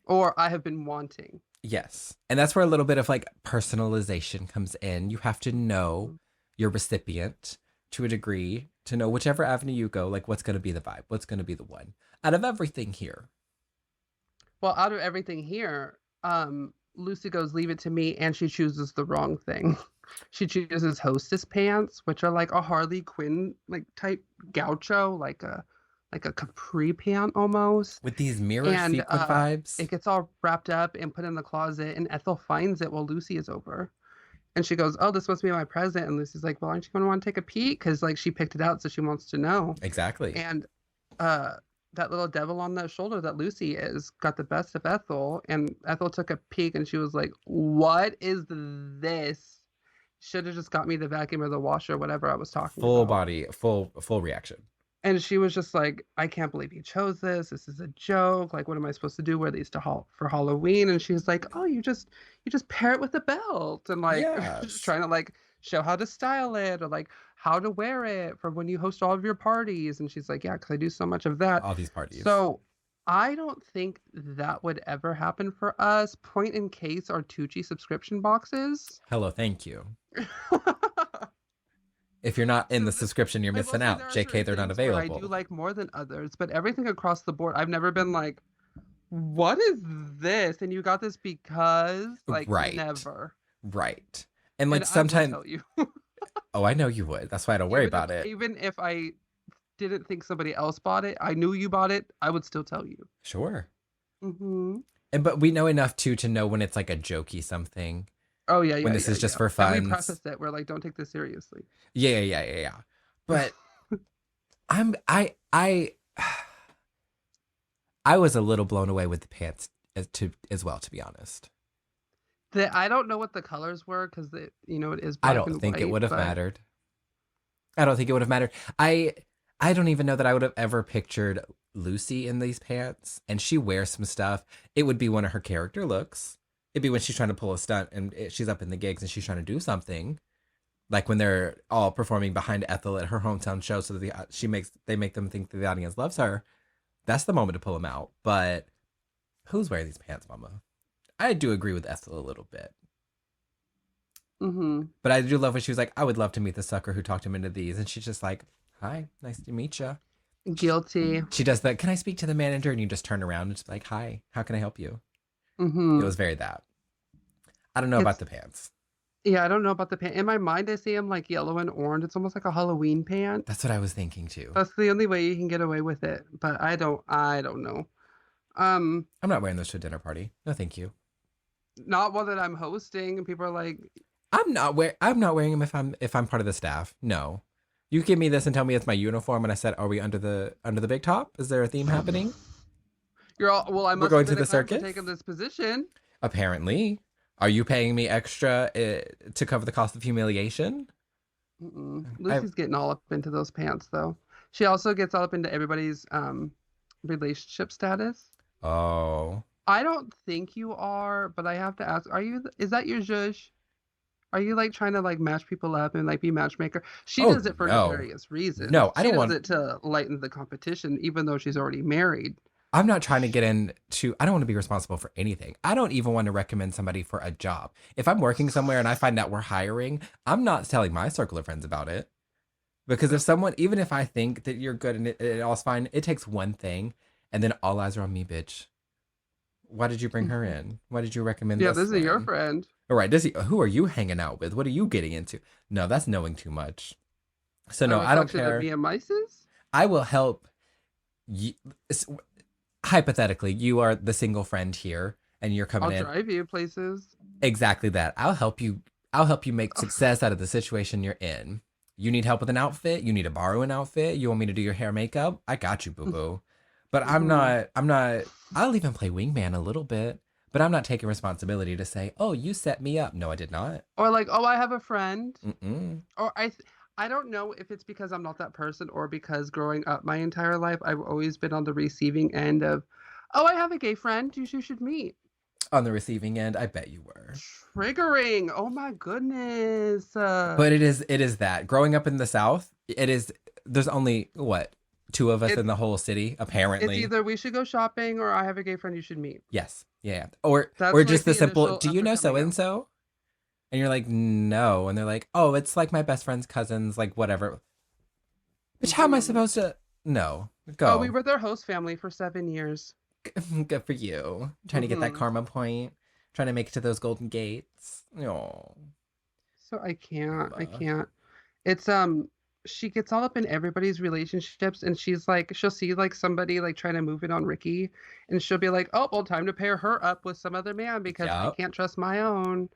or I have been wanting. Yes. And that's where a little bit of like personalization comes in. You have to know your recipient to a degree to know whichever avenue you go, like what's going to be the vibe, what's going to be the one out of everything here. Well, out of everything here, Lucy goes, leave it to me, and she chooses the wrong thing. She chooses hostess pants, which are like a Harley Quinn like type gaucho, like a capri pant almost. With these mirror And sequin vibes. it gets all wrapped up and put in the closet, and Ethel finds it while Lucy is over. And she goes, oh, this must be my present. And Lucy's like, well, aren't you going to want to take a peek? Because like she picked it out, so she wants to know. Exactly. And uh that little devil on that shoulder that Lucy is got the best of Ethel, and Ethel took a peek and she was like, what is this? Should have just got me the vacuum or the washer or whatever I was talking Full about. body, full reaction. And she was just like, I can't believe you chose this. This is a joke. Like, what am I supposed to do? Wear these for Halloween? And she's like, oh, you just pair it with a belt, and like just Yes. trying to like show how to style it or like how to wear it for when you host all of your parties. And she's like, yeah, because I do so much of that. All these parties. So I don't think that would ever happen for us. Point in case our Tucci subscription boxes. Hello, thank you. If you're not in the Because subscription, you're I will missing say there out. are JK, certain they're not things where I do available. like more than others, but everything across the board, I've never been like, what is this? And you got this because, like, Right. never. Right. And And like I would sometimes, tell you, oh, I know you would. That's why I don't worry about it. even if I didn't think somebody else bought it, I knew you bought it, I would still tell you. Sure. Mm-hmm. And but we know enough too to know when it's like a jokey something. Oh yeah, when yeah, this yeah, is just yeah. for And we funs. preface it. We're like, don't take this seriously. Yeah, yeah, yeah, yeah. But I'm I was a little blown away with the pants as well, to be honest. I don't know what the colors were because it is I black don't and think it white, would have but mattered. I don't think it would have mattered. I I don't even know that I would have ever pictured Lucy in these pants, and she wears some stuff. It would be one of her character looks. It'd be when she's trying to pull a stunt and she's up in the gigs and she's trying to do something, like when they're all performing behind Ethel at her hometown show, so that they make them think that the audience loves her. That's the moment to pull them out. But who's wearing these pants, Mama? I do agree with Ethel a little bit. mm-hmm. But I do love when she was like, I would love to meet the sucker who talked him into these. And she's just like, hi, nice to meet you. Guilty. She does that. Can I speak to the manager? And you just turn around and just be like, hi, how can I help you? It Mm-hmm. was very that. I don't know about It's the pants. Yeah, I don't know about the pant. In my mind, I see them like yellow and orange. It's almost like a Halloween pant. That's what I was thinking too. That's the only way you can get away with it. But I don't know. Um, I'm not wearing those to a dinner party. No, thank you. Not one that I'm hosting, and people are like, I'm not wearing them if I'm part of the staff. No. You give me this and tell me it's my uniform and I said, are we under the big top? Is there a theme happening? "You're all well. I We're must have going to been the a clown for circus? taking this position." Apparently. Are you paying me extra to cover the cost of humiliation? I Lucy's getting all up into those pants, though. She also gets all up into everybody's relationship status. Oh. I don't think you are, but I have to ask: Is that your zhuzh? Are you like trying to like match people up and like be matchmaker? She Oh does it for no. nefarious reasons. No, I She don't does want it to lighten the competition, even though she's already married. I'm not trying to get into, I don't want to be responsible for anything. I don't even want to recommend somebody for a job. If I'm working somewhere and I find out we're hiring, I'm not telling my circle of friends about it. Because if someone, even if I think that you're good and it all's fine, it takes one thing and then all eyes are on me, bitch. Why did you bring her in? Why did you recommend Yeah, this this is your one? friend. All right, who are you hanging out with? What are you getting into? No, that's knowing too much. So A no, I don't reflection of care. me and Mises. I will help you. Hypothetically, you are the single friend here and you're coming I'll in. drive you places. Exactly that. I'll help you make success out of the situation you're in. You need help with an outfit, you need to borrow an outfit, you want me to do your hair makeup? I got you, boo-boo. But Hmm. I'm not I'll even play wingman a little bit, but I'm not taking responsibility to say, "Oh, you set me up." No, I did not. Or like, oh, I have a friend. Mm-mm. Or I don't know if it's because I'm not that person or because growing up my entire life I've always been on the receiving end of, oh, I have a gay friend you should meet. On the receiving end, I bet you were. Triggering. Oh my goodness. But it is that. Growing up in the South, it is there's only what, two of us It's in the whole city, it's apparently. either we should go shopping or I have a gay friend you should meet. Yes. Yeah. Or That's like just the the simple, initial do you after know so coming and out. so? And you're like, no. And they're like, oh, it's like my best friend's cousins, like whatever. Which how am I Hmm. supposed to no. Oh, we Go. were their host family for 7 years. Good for you. Trying to get that Hmm. karma point. Trying to make it to those golden gates. Oh. So I can't. I Bubba. can't. It's she gets all up in everybody's relationships and she's like she'll see like somebody like trying to move it on Ricky and she'll be like, "Oh, well, time to pair her up with some other man because I Yup. can't trust my own."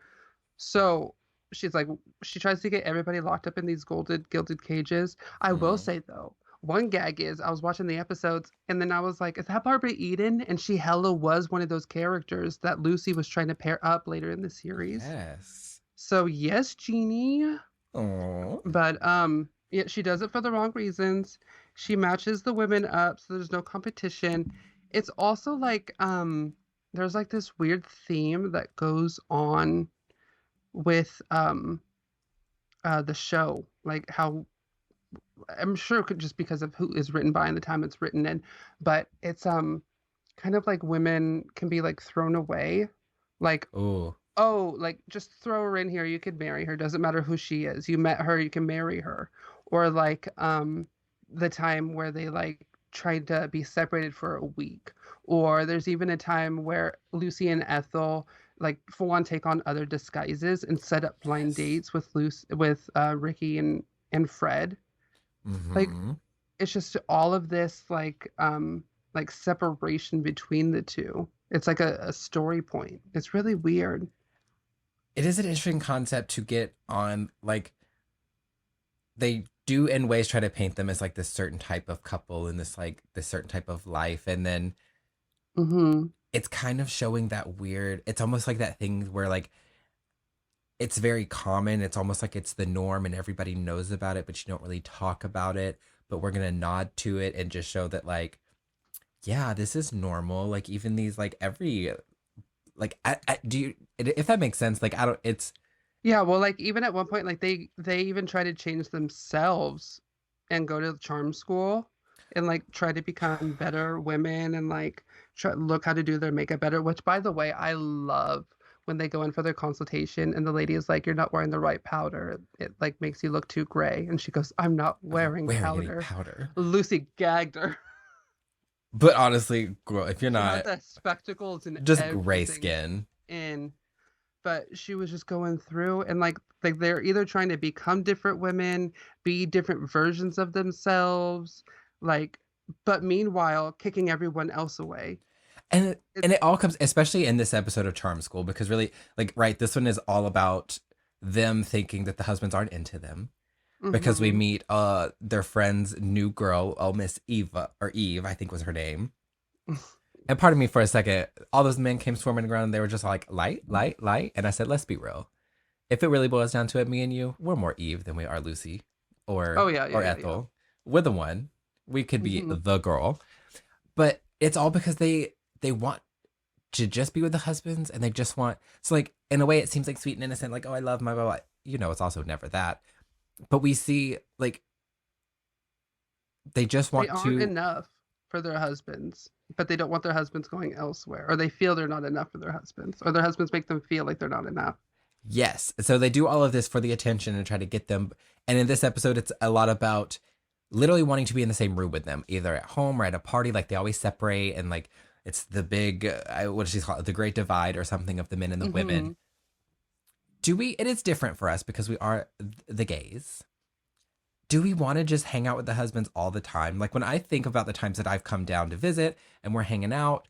So she's like she tries to get everybody locked up in these gilded cages. I will Mm. say though, one gag is I was watching the episodes and then I was like, "Is that Barbara Eden?" And she hella was one of those characters that Lucy was trying to pair up later in the series. Yes. So yes, Jeannie. Oh. But yeah, she does it for the wrong reasons. She matches the women up so there's no competition. It's also like there's like this weird theme that goes on with the show. Like how I'm sure it could just because of who is written by and the time it's written in, but it's kind of like women can be like thrown away. Like, Ooh. oh, like just throw her in here. You could marry her. Doesn't matter who she is. You met her, you can marry her. Or like the time where they like tried to be separated for a week. Or there's even a time where Lucy and Ethel like full on take on other disguises and set up blind Yes. dates with Ricky and Fred. Like Mm-hmm. it's just all of this like separation between the two. It's like a story point. It's really weird. it is an interesting concept to get on. Like, they do in ways try to paint them as like this certain type of couple and this certain type of life, and then Mm-hmm. it's kind of showing that weird. It's almost like that thing where like it's very common. It's almost like it's the norm and everybody knows about it, but you don't really talk about it. But we're gonna nod to it and just show that like, yeah, this is normal. Like even these like every like I do you if that makes sense. Like I don't. It's Yeah, well, like even at one point, like they even try to change themselves and go to the charm school and like try to become better women and like try look how to do their makeup better. Which, by the way, I love when they go in for their consultation and the lady is like, "You're not wearing the right powder. It like makes you look too gray." And she goes, "I'm not I'm not wearing wearing any powder." powder. Lucy gagged her. But honestly, girl, if you're She had not the spectacles and just gray everything skin, in. But she was just going through and like they're either trying to become different women, be different versions of themselves, like but meanwhile kicking everyone else away. and It's it all comes, especially in this episode of Charm School, because really, like, right, this one is all about them thinking that the husbands aren't into them because we mm-hmm. meet their friend's new girl, oh Miss Eva or Eve, I think was her name. And pardon me for a second, all those men came swarming around and they were just like light, light, light, and I said, let's be real. If it really boils down to it, me and you, we're more Eve than we are Lucy Oh yeah, yeah, or yeah, yeah. Ethel. We're the one. We could be Mm-hmm. the girl, but it's all because they want to just be with the husbands and they just want, so like in a way it seems like sweet and innocent, like, oh, I love my blah, blah. You know, it's also never that. But we see like they just They want aren't to, enough for their husbands, but they don't want their husbands going elsewhere, or they feel they're not enough for their husbands, or their husbands make them feel like they're not enough. yes. So they do all of this for the attention and try to get them. And in this episode, it's a lot about literally wanting to be in the same room with them, either at home or at a party. Like they always separate, and like it's the big, what does she call it? The Great Divide or something of the men and the Mm-hmm. women. Do we? It is different for us because we are the gays. Do we want to just hang out with the husbands all the time? Like when I think about the times that I've come down to visit and we're hanging out,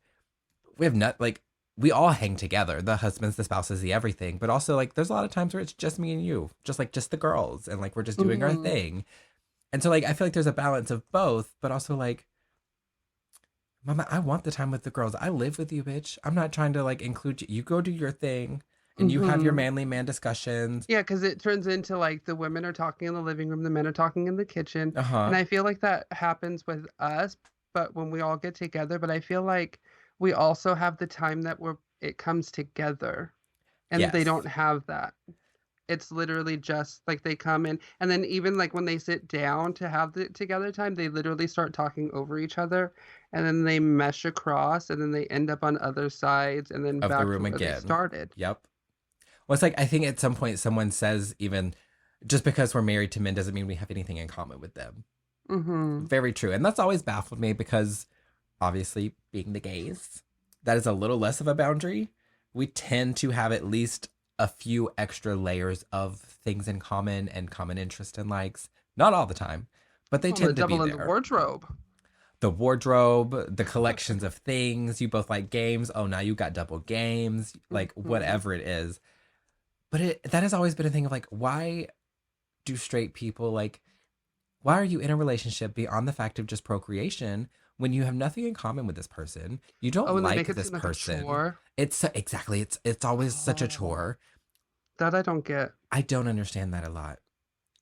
we have not like we all hang together, the husbands, the spouses, the everything. But also like there's a lot of times where it's just me and you, just like just the girls, and like we're just doing our Mm-hmm. thing. And so like I feel like there's a balance of both, but also like, Mama, I want the time with the girls. I live with you, bitch. I'm not trying to like include you. You go do your thing and you have your Mm-hmm. manly man discussions. Yeah, because it turns into like the women are talking in the living room, the men are talking in the kitchen. And Uh-huh. I feel like that happens with us, but when we all get together, but I feel like we also have the time that it comes together and they Yes. don't have that. It's literally just like they come in and then even like when they sit down to have the together time, they literally start talking over each other and then they mesh across and then they end up on other sides and then Of the back to room where they again. started. Yep. Well, it's like I think at some point someone says even just because we're married to men doesn't mean we have anything in common with them. Mm-hmm. Very true. And that's always baffled me because obviously being the gays, that is a little less of a boundary. We tend to have at least a few extra layers of things in common and common interest and likes. Not all the time, but they Well, the tend to be devil in the there. wardrobe. The wardrobe, the collections of things. You both like games. Oh, now you got double games, like Mhm. whatever it is. But that has always been a thing of like, why do straight people like, why are you in a relationship beyond the fact of just procreation when you have nothing in common with this person? You Oh, don't and they like make it this seem like a person. chore. Exactly, it's always such a Oh, chore. that I don't get. I don't understand that a lot.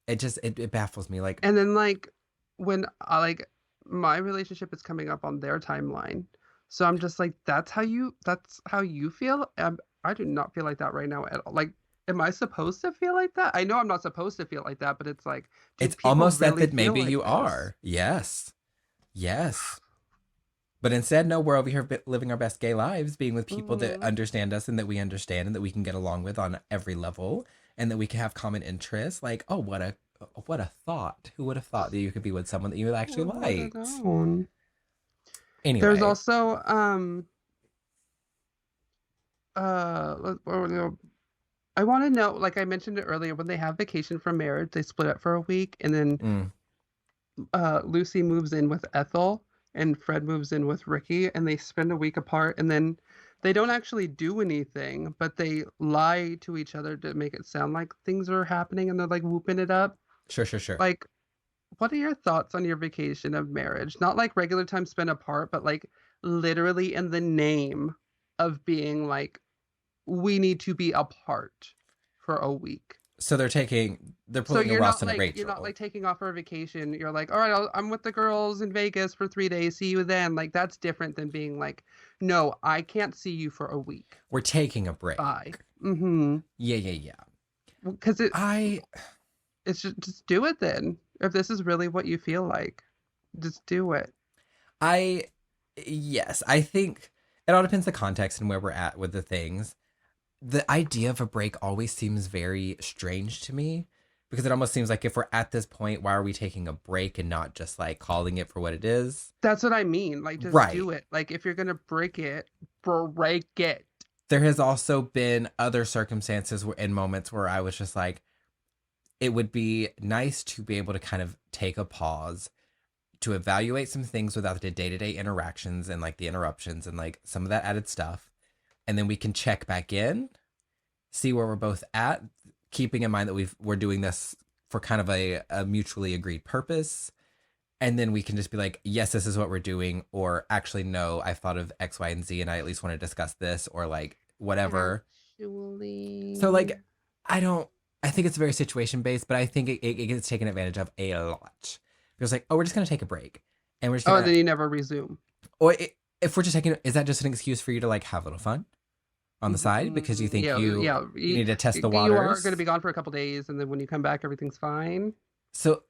It baffles me. Like, And then like when I like my relationship is coming up on their timeline. So I'm just like, that's how you feel? I do not feel like that right now at all. Like, am I supposed to feel like that? I know I'm not supposed to feel like that, but it's like, do it's people almost really that feel maybe like you this? are. Yes, yes. But instead, no, we're over here living our best gay lives, being with people that Hmm. understand us and that we understand and that we can get along with on every level, and that we can have common interests. Like, oh, what a thought! Who would have thought that you could be with someone that you actually Who would have liked? known? There's Anyway, also I want to know, like I mentioned it earlier, when they have vacation from marriage, they split up for a week, and then mm, Lucy moves in with Ethel, and Fred moves in with Ricky, and they spend a week apart, and then they don't actually do anything, but they lie to each other to make it sound like things are happening and they're like whooping it up. Sure, sure, sure. Like, what are your thoughts on your vacation of marriage? Not like regular time spent apart, but like literally in the name of being like, we need to be apart for a week. So they're So pulling a Ross and a you're not Rachel. like taking off for a vacation. You're like, all right, I'm with the girls in Vegas for 3 days. See you then. Like that's different than being like, no, I can't see you for a week. We're taking a Bye. break. Mm-hmm. Yeah, yeah, yeah. Because I it's just do it then. If this is really what you feel like, just do it. I yes, I think it all depends the context and where we're at with the things. The idea of a break always seems very strange to me because it almost seems like if we're at this point, why are we taking a break and not just like calling it for what it is? That's what I mean. Like, just Right. do it. Like, if you're gonna break it, break it. There has also been other circumstances where, in moments where I was just like, it would be nice to be able to kind of take a pause to evaluate some things without the day-to-day interactions and like the interruptions and like some of that added stuff, and then we can check back in, see where we're both at, keeping in mind that we're doing this for kind of a mutually agreed purpose, and then we can just be like, yes, this is what we're doing, or actually no, I've thought of X, Y, and Z and I at least want to discuss this, or like whatever. So Actually, like I don't I think it's very situation based, but I think it gets taken advantage of a lot. Because like, oh, we're just gonna take a break, and we're just oh, gonna, then you never resume. or if we're just taking, is that just an excuse for you to like have a little fun on the side because you think Yeah, you yeah. you need to test the You are waters? going to be gone for a couple days, and then when you come back, everything's fine. So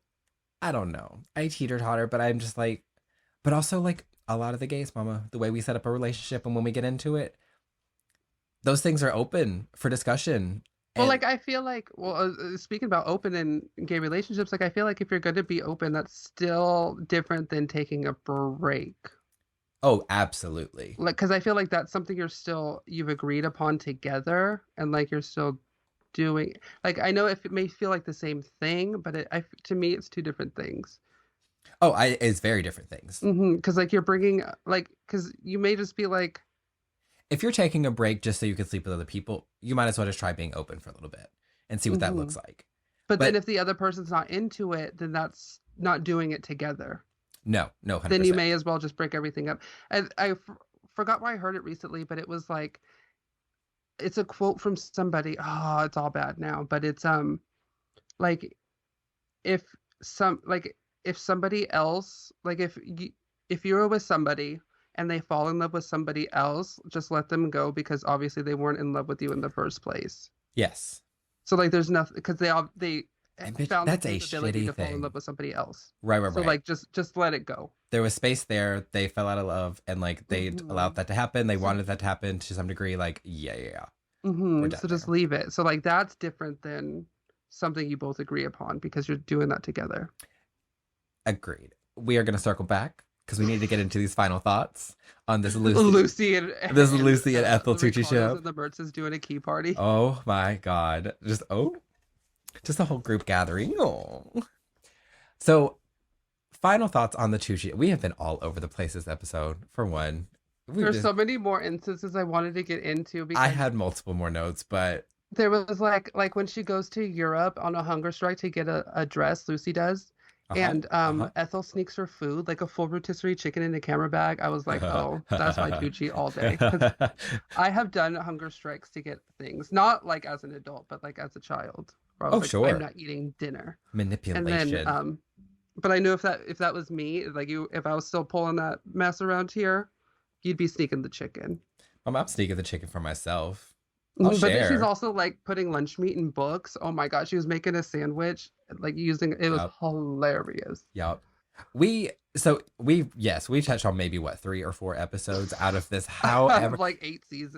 I don't know. I teeter totter, but I'm just like, but also like a lot of the gays, mama, the way we set up a relationship and when we get into it, those things are open for discussion. Well, And like I feel like, well, speaking about open and gay relationships, like I feel like if you're going to be open, that's still different than taking a break. oh, absolutely. Like, because I feel like that's something you've agreed upon together, and like you're still doing. Like I know if it may feel like the same thing, but to me, it's two different things. Oh, it's very different things. Because like you're bringing like, because you may just be like, If you're taking a break just so you can sleep with other people, you might as well just try being open for a little bit and see what that hmm looks like. but then But if the other person's not into it, then that's not doing it together. no, no, Then you 100%. may as well just break everything up. And forgot where I heard it recently, but it was like it's a quote from somebody. Oh, it's all bad now, but it's like if if somebody else like if you're with somebody and they fall in love with somebody else, just let them go because obviously they weren't in love with you in the first place. Yes. So like there's nothing because they And bitch, found the that's a capability shitty to fall in thing. love with somebody else. Right, right, So right. like just let it go. There was space there. They fell out of love and like they allowed hmm that to happen. They So wanted that to happen to some degree. Like, yeah, yeah, yeah. We're done so just there. leave it. So like that's different than something you both agree upon because you're doing that together. Agreed. We are going to circle back because we need to get into these final thoughts on this Lucy Lucy and Ethel the Ricardos Tucciship. and the Mertzes doing a key party. Oh my God. Just a whole group gathering. Oh. So, final thoughts on the Tucci. We have been all over the place this episode. For one, There's so many more instances I wanted to get into I because had multiple more notes, but there was like when she goes to Europe on a hunger strike to get a dress, Lucy does, and Ethel sneaks her food like a full rotisserie chicken in a camera bag. I was like, oh, that's my Tucci all day because I have done hunger strikes to get things, not like as an adult, but like as a child, where I was oh, like, I'm sure. not eating dinner, and then Manipulation. but I knew if that was me, like you, if I was still pulling that mess around here, you'd be sneaking the chicken. I'm sneaking the chicken for myself. I'll But then she's share. also like putting lunch meat in books. Oh my God, she was making a sandwich, like using it was Yep. hilarious. Yep. Yes, we touched on maybe what 3 or 4 episodes out of this. Out of However, like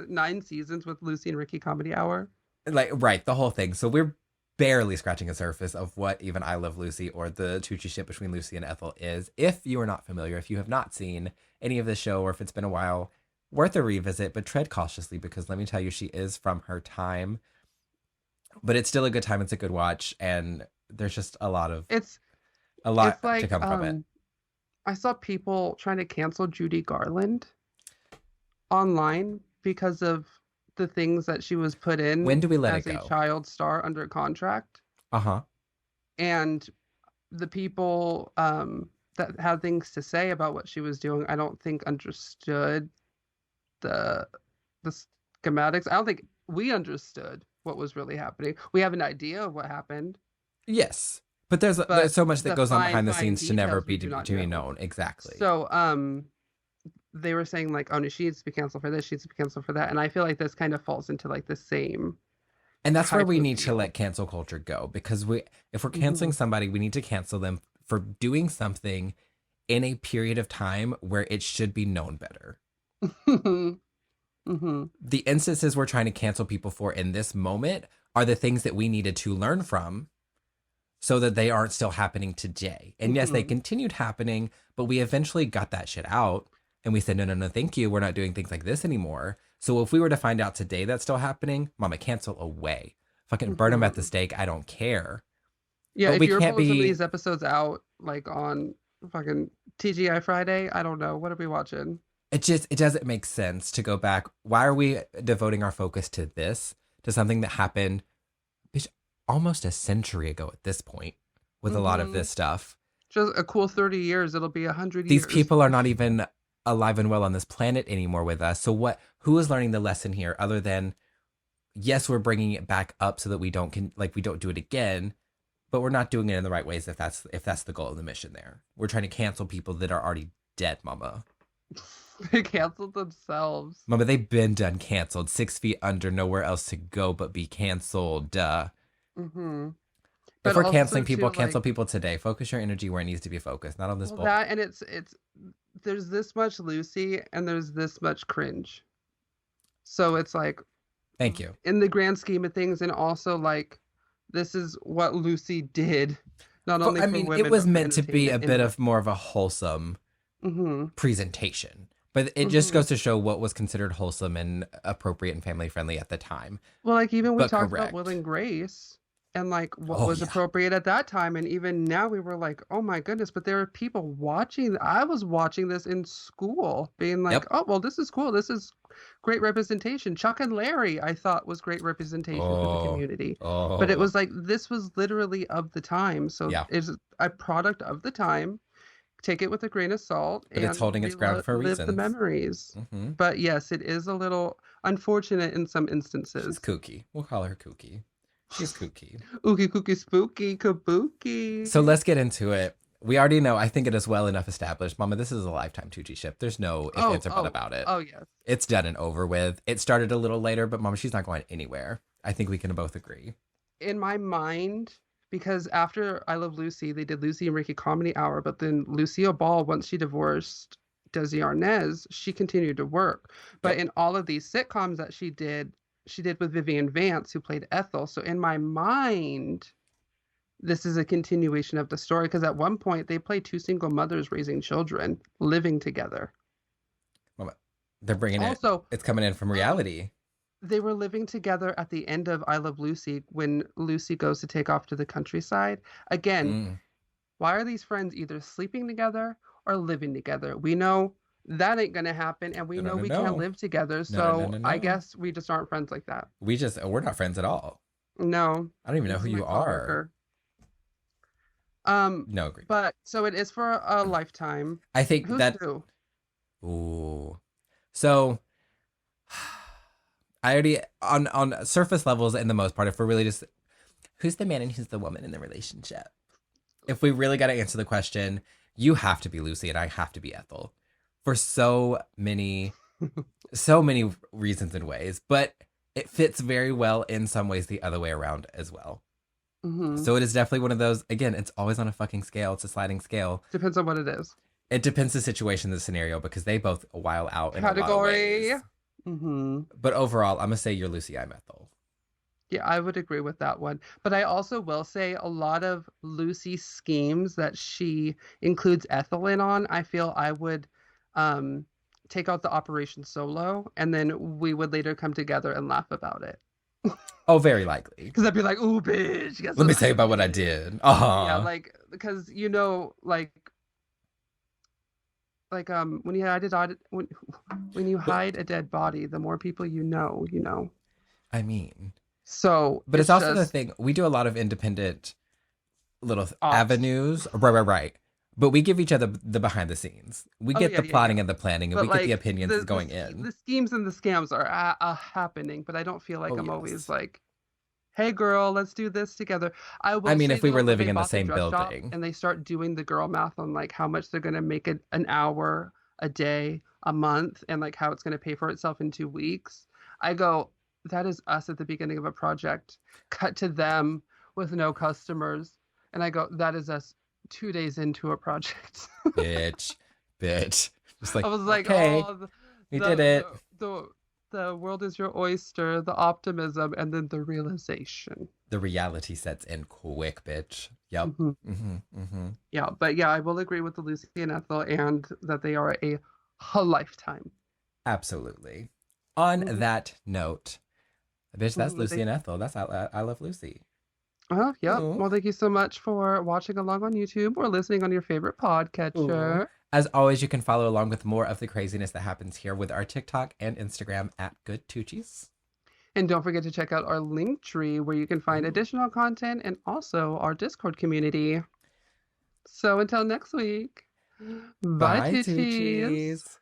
9 seasons with Lucy and Ricky Comedy Hour. like right, the whole thing. So we're barely scratching the surface of what even I Love Lucy or the Tucciship between Lucy and Ethel is. If you are not familiar, if you have not seen any of the show, or if it's been a while, worth a revisit, but tread cautiously because let me tell you, she is from her time. But it's still a good time. It's a good watch, and there's just It's a lot it's to like come from it. I saw people trying to cancel Judy Garland online because of the things that she was put in When do we let it as a go? child star under contract. Uh-huh. And the people that had things to say about what she was doing, I don't think understood the the schematics. I don't think we understood what was really happening. We have an idea of what happened, Yes. But there's but so much that the goes on fine, behind the fine scenes to never details we be do not to be know. known. Exactly. So, they were saying like, oh no, she needs to be canceled for this, she needs to be canceled for that, and I feel like this kind of falls into like the same And that's where type we of need to deal. let cancel culture go, because if we're canceling Hmm. somebody, we need to cancel them for doing something in a period of time where it should be known better. Hmm. The instances we're trying to cancel people for in this moment are the things that we needed to learn from so that they aren't still happening today. And yes, they Hmm. continued happening, but we eventually got that shit out and we said, no, no, no, thank you. We're not doing things like this anymore. So if we were to find out today that's still happening, mama, cancel away. Fucking burn them at the Hmm. stake. I don't care. Yeah, But if we you were can't pulling some of be, these episodes out like on fucking TGI Friday, I don't know. What are we watching? it doesn't make sense to go back. Why are we devoting our focus to this, to something that happened bitch, almost a century ago at this point with a lot of Hmm. this stuff? Just a cool 30 years. It'll be 100 These years. people are not even alive and well on this planet anymore with us. So who is learning the lesson here other than, yes, we're bringing it back up so that we don't do it again, but we're not doing it in the right ways if that's the goal of the mission there. We're trying to cancel people that are already dead, mama. They canceled themselves. Mama, they've been done canceled. 6 feet under, nowhere else to go but be canceled. Hmm. If But we're also canceling people, too, cancel like, people today. Focus your energy where it needs to be focused, not on this well, bull. that and it's there's this much Lucy and there's this much cringe. So it's like Thank you. in the grand scheme of things, and also like this is what Lucy did, not only I for mean, it women was but for meant to be entertainment a in bit life. of more of a wholesome Hmm. presentation, but it just Hmm. goes to show what was considered wholesome and appropriate and family friendly at the time. Well, like even we But talked about Will correct. and Grace and like what Oh was yeah. appropriate at that time, and even now we were like, oh my goodness, but there were people watching. I was watching this in school, being like, Yep. oh well, this is cool. This is great representation. Chuck and Larry, I thought was great representation for the Oh. community, but it Oh. was like this was literally of the time, so Yeah. it's a product of the time. Take it with a grain of salt But it's and holding its ground for relive the reasons. memories. Hmm. But yes, it is a little unfortunate in some She's instances. kooky. We'll call her kooky. She's kooky. Ookie cookie spooky So kabuki. let's get into it. We already know, I think it is well enough established. Mama, this is a lifetime Tucciship. There's no if, Oh, ands, or but oh, about it. oh yes. It's done and over with. It started a little later, but Mama, she's not going anywhere. I think we can both agree. In my mind, because after I Love Lucy, they did Lucy and Ricky Comedy Hour, but then Lucille Ball, once she divorced Desi Arnaz, she continued to work. But Yep. in all of these sitcoms that she did with Vivian Vance, who played Ethel. So in my mind, this is a continuation of the story because at one point they play two single mothers raising children, living together. Mama, they're bringing it. Also, It's coming in from reality. they were living together at the end of I Love Lucy when Lucy goes to take off to the countryside. Again, Mm. why are these friends either sleeping together or living together? We know that ain't gonna happen, and we No, no, know no, we can't no. live together. No, no, no, So no, I no. guess we just aren't friends like that. We're not friends at all. No, I don't even know this who is my you are. coworker. Um, No, agree. but so it is for a lifetime. I think Who's that. who? Ooh. So I already on surface levels in the most part, if we're really just who's the man and who's the woman in the relationship? If we really got to answer the question, you have to be Lucy and I have to be Ethel for so many reasons and ways, but it fits very well in some ways the other way around as well. Hmm. So it is definitely one of those, again, it's always on a fucking scale. It's a sliding scale. Depends on what it is. It depends the situation, the scenario, because they both while out in a lot of Category. ways. Hmm. But overall, I'm going to say you're Lucy, I'm Ethel. Yeah, I would agree with that one. But I also will say a lot of Lucy's schemes that she includes Ethel in on, I feel I would um take out the Operation Solo and then we would later come together and laugh about it. Oh, very likely. Because I'd be like, ooh, bitch, guess Let what me I tell you about what I did? did. Yeah, Uh-huh. like because like when you hide when you But hide a dead body, the more people you know. I mean, So but it's it's also the just thing. We do a lot of independent little ops. avenues. Right, right, right. But we give each other the behind the scenes. We Oh get yeah, the yeah, yeah. plotting and the planning, and we But get the like opinions going in. the schemes and the scams are happening, but I don't feel like Oh, I'm always yes. like, "Hey girl, let's do this together." I I will mean, say if we though, were when living they in the bought the same dress shop building. and they start doing the girl math on like how much they're gonna make an hour, a day, a month, and like how it's gonna pay for itself in 2 weeks, I go, that is us at the beginning of a project. Cut to them with no customers, and I go, that is us 2 days into a project. Bitch, bitch. Just I like, was like, okay, oh, we did it. the world is your oyster, the optimism, and then the realization. The reality sets in quick, bitch. Yep. Hmm. Mm-hmm. Mm-hmm. Yeah, but yeah, I will agree with the Lucy and Ethel, and that they are a lifetime. Absolutely. On Hmm. that note, bitch, that's Hmm. Lucy and Ethel. That's I Love Lucy. Oh, yep. Ooh. Well, thank you so much for watching along on YouTube or listening on your favorite Ooh. podcatcher. As always, you can follow along with more of the craziness that happens here with our TikTok and Instagram at Good Tuccis. And don't forget to check out our link tree where you can find Ooh. additional content and also our Discord community. So until next week, bye, Bye, Tucci's. Tuccis.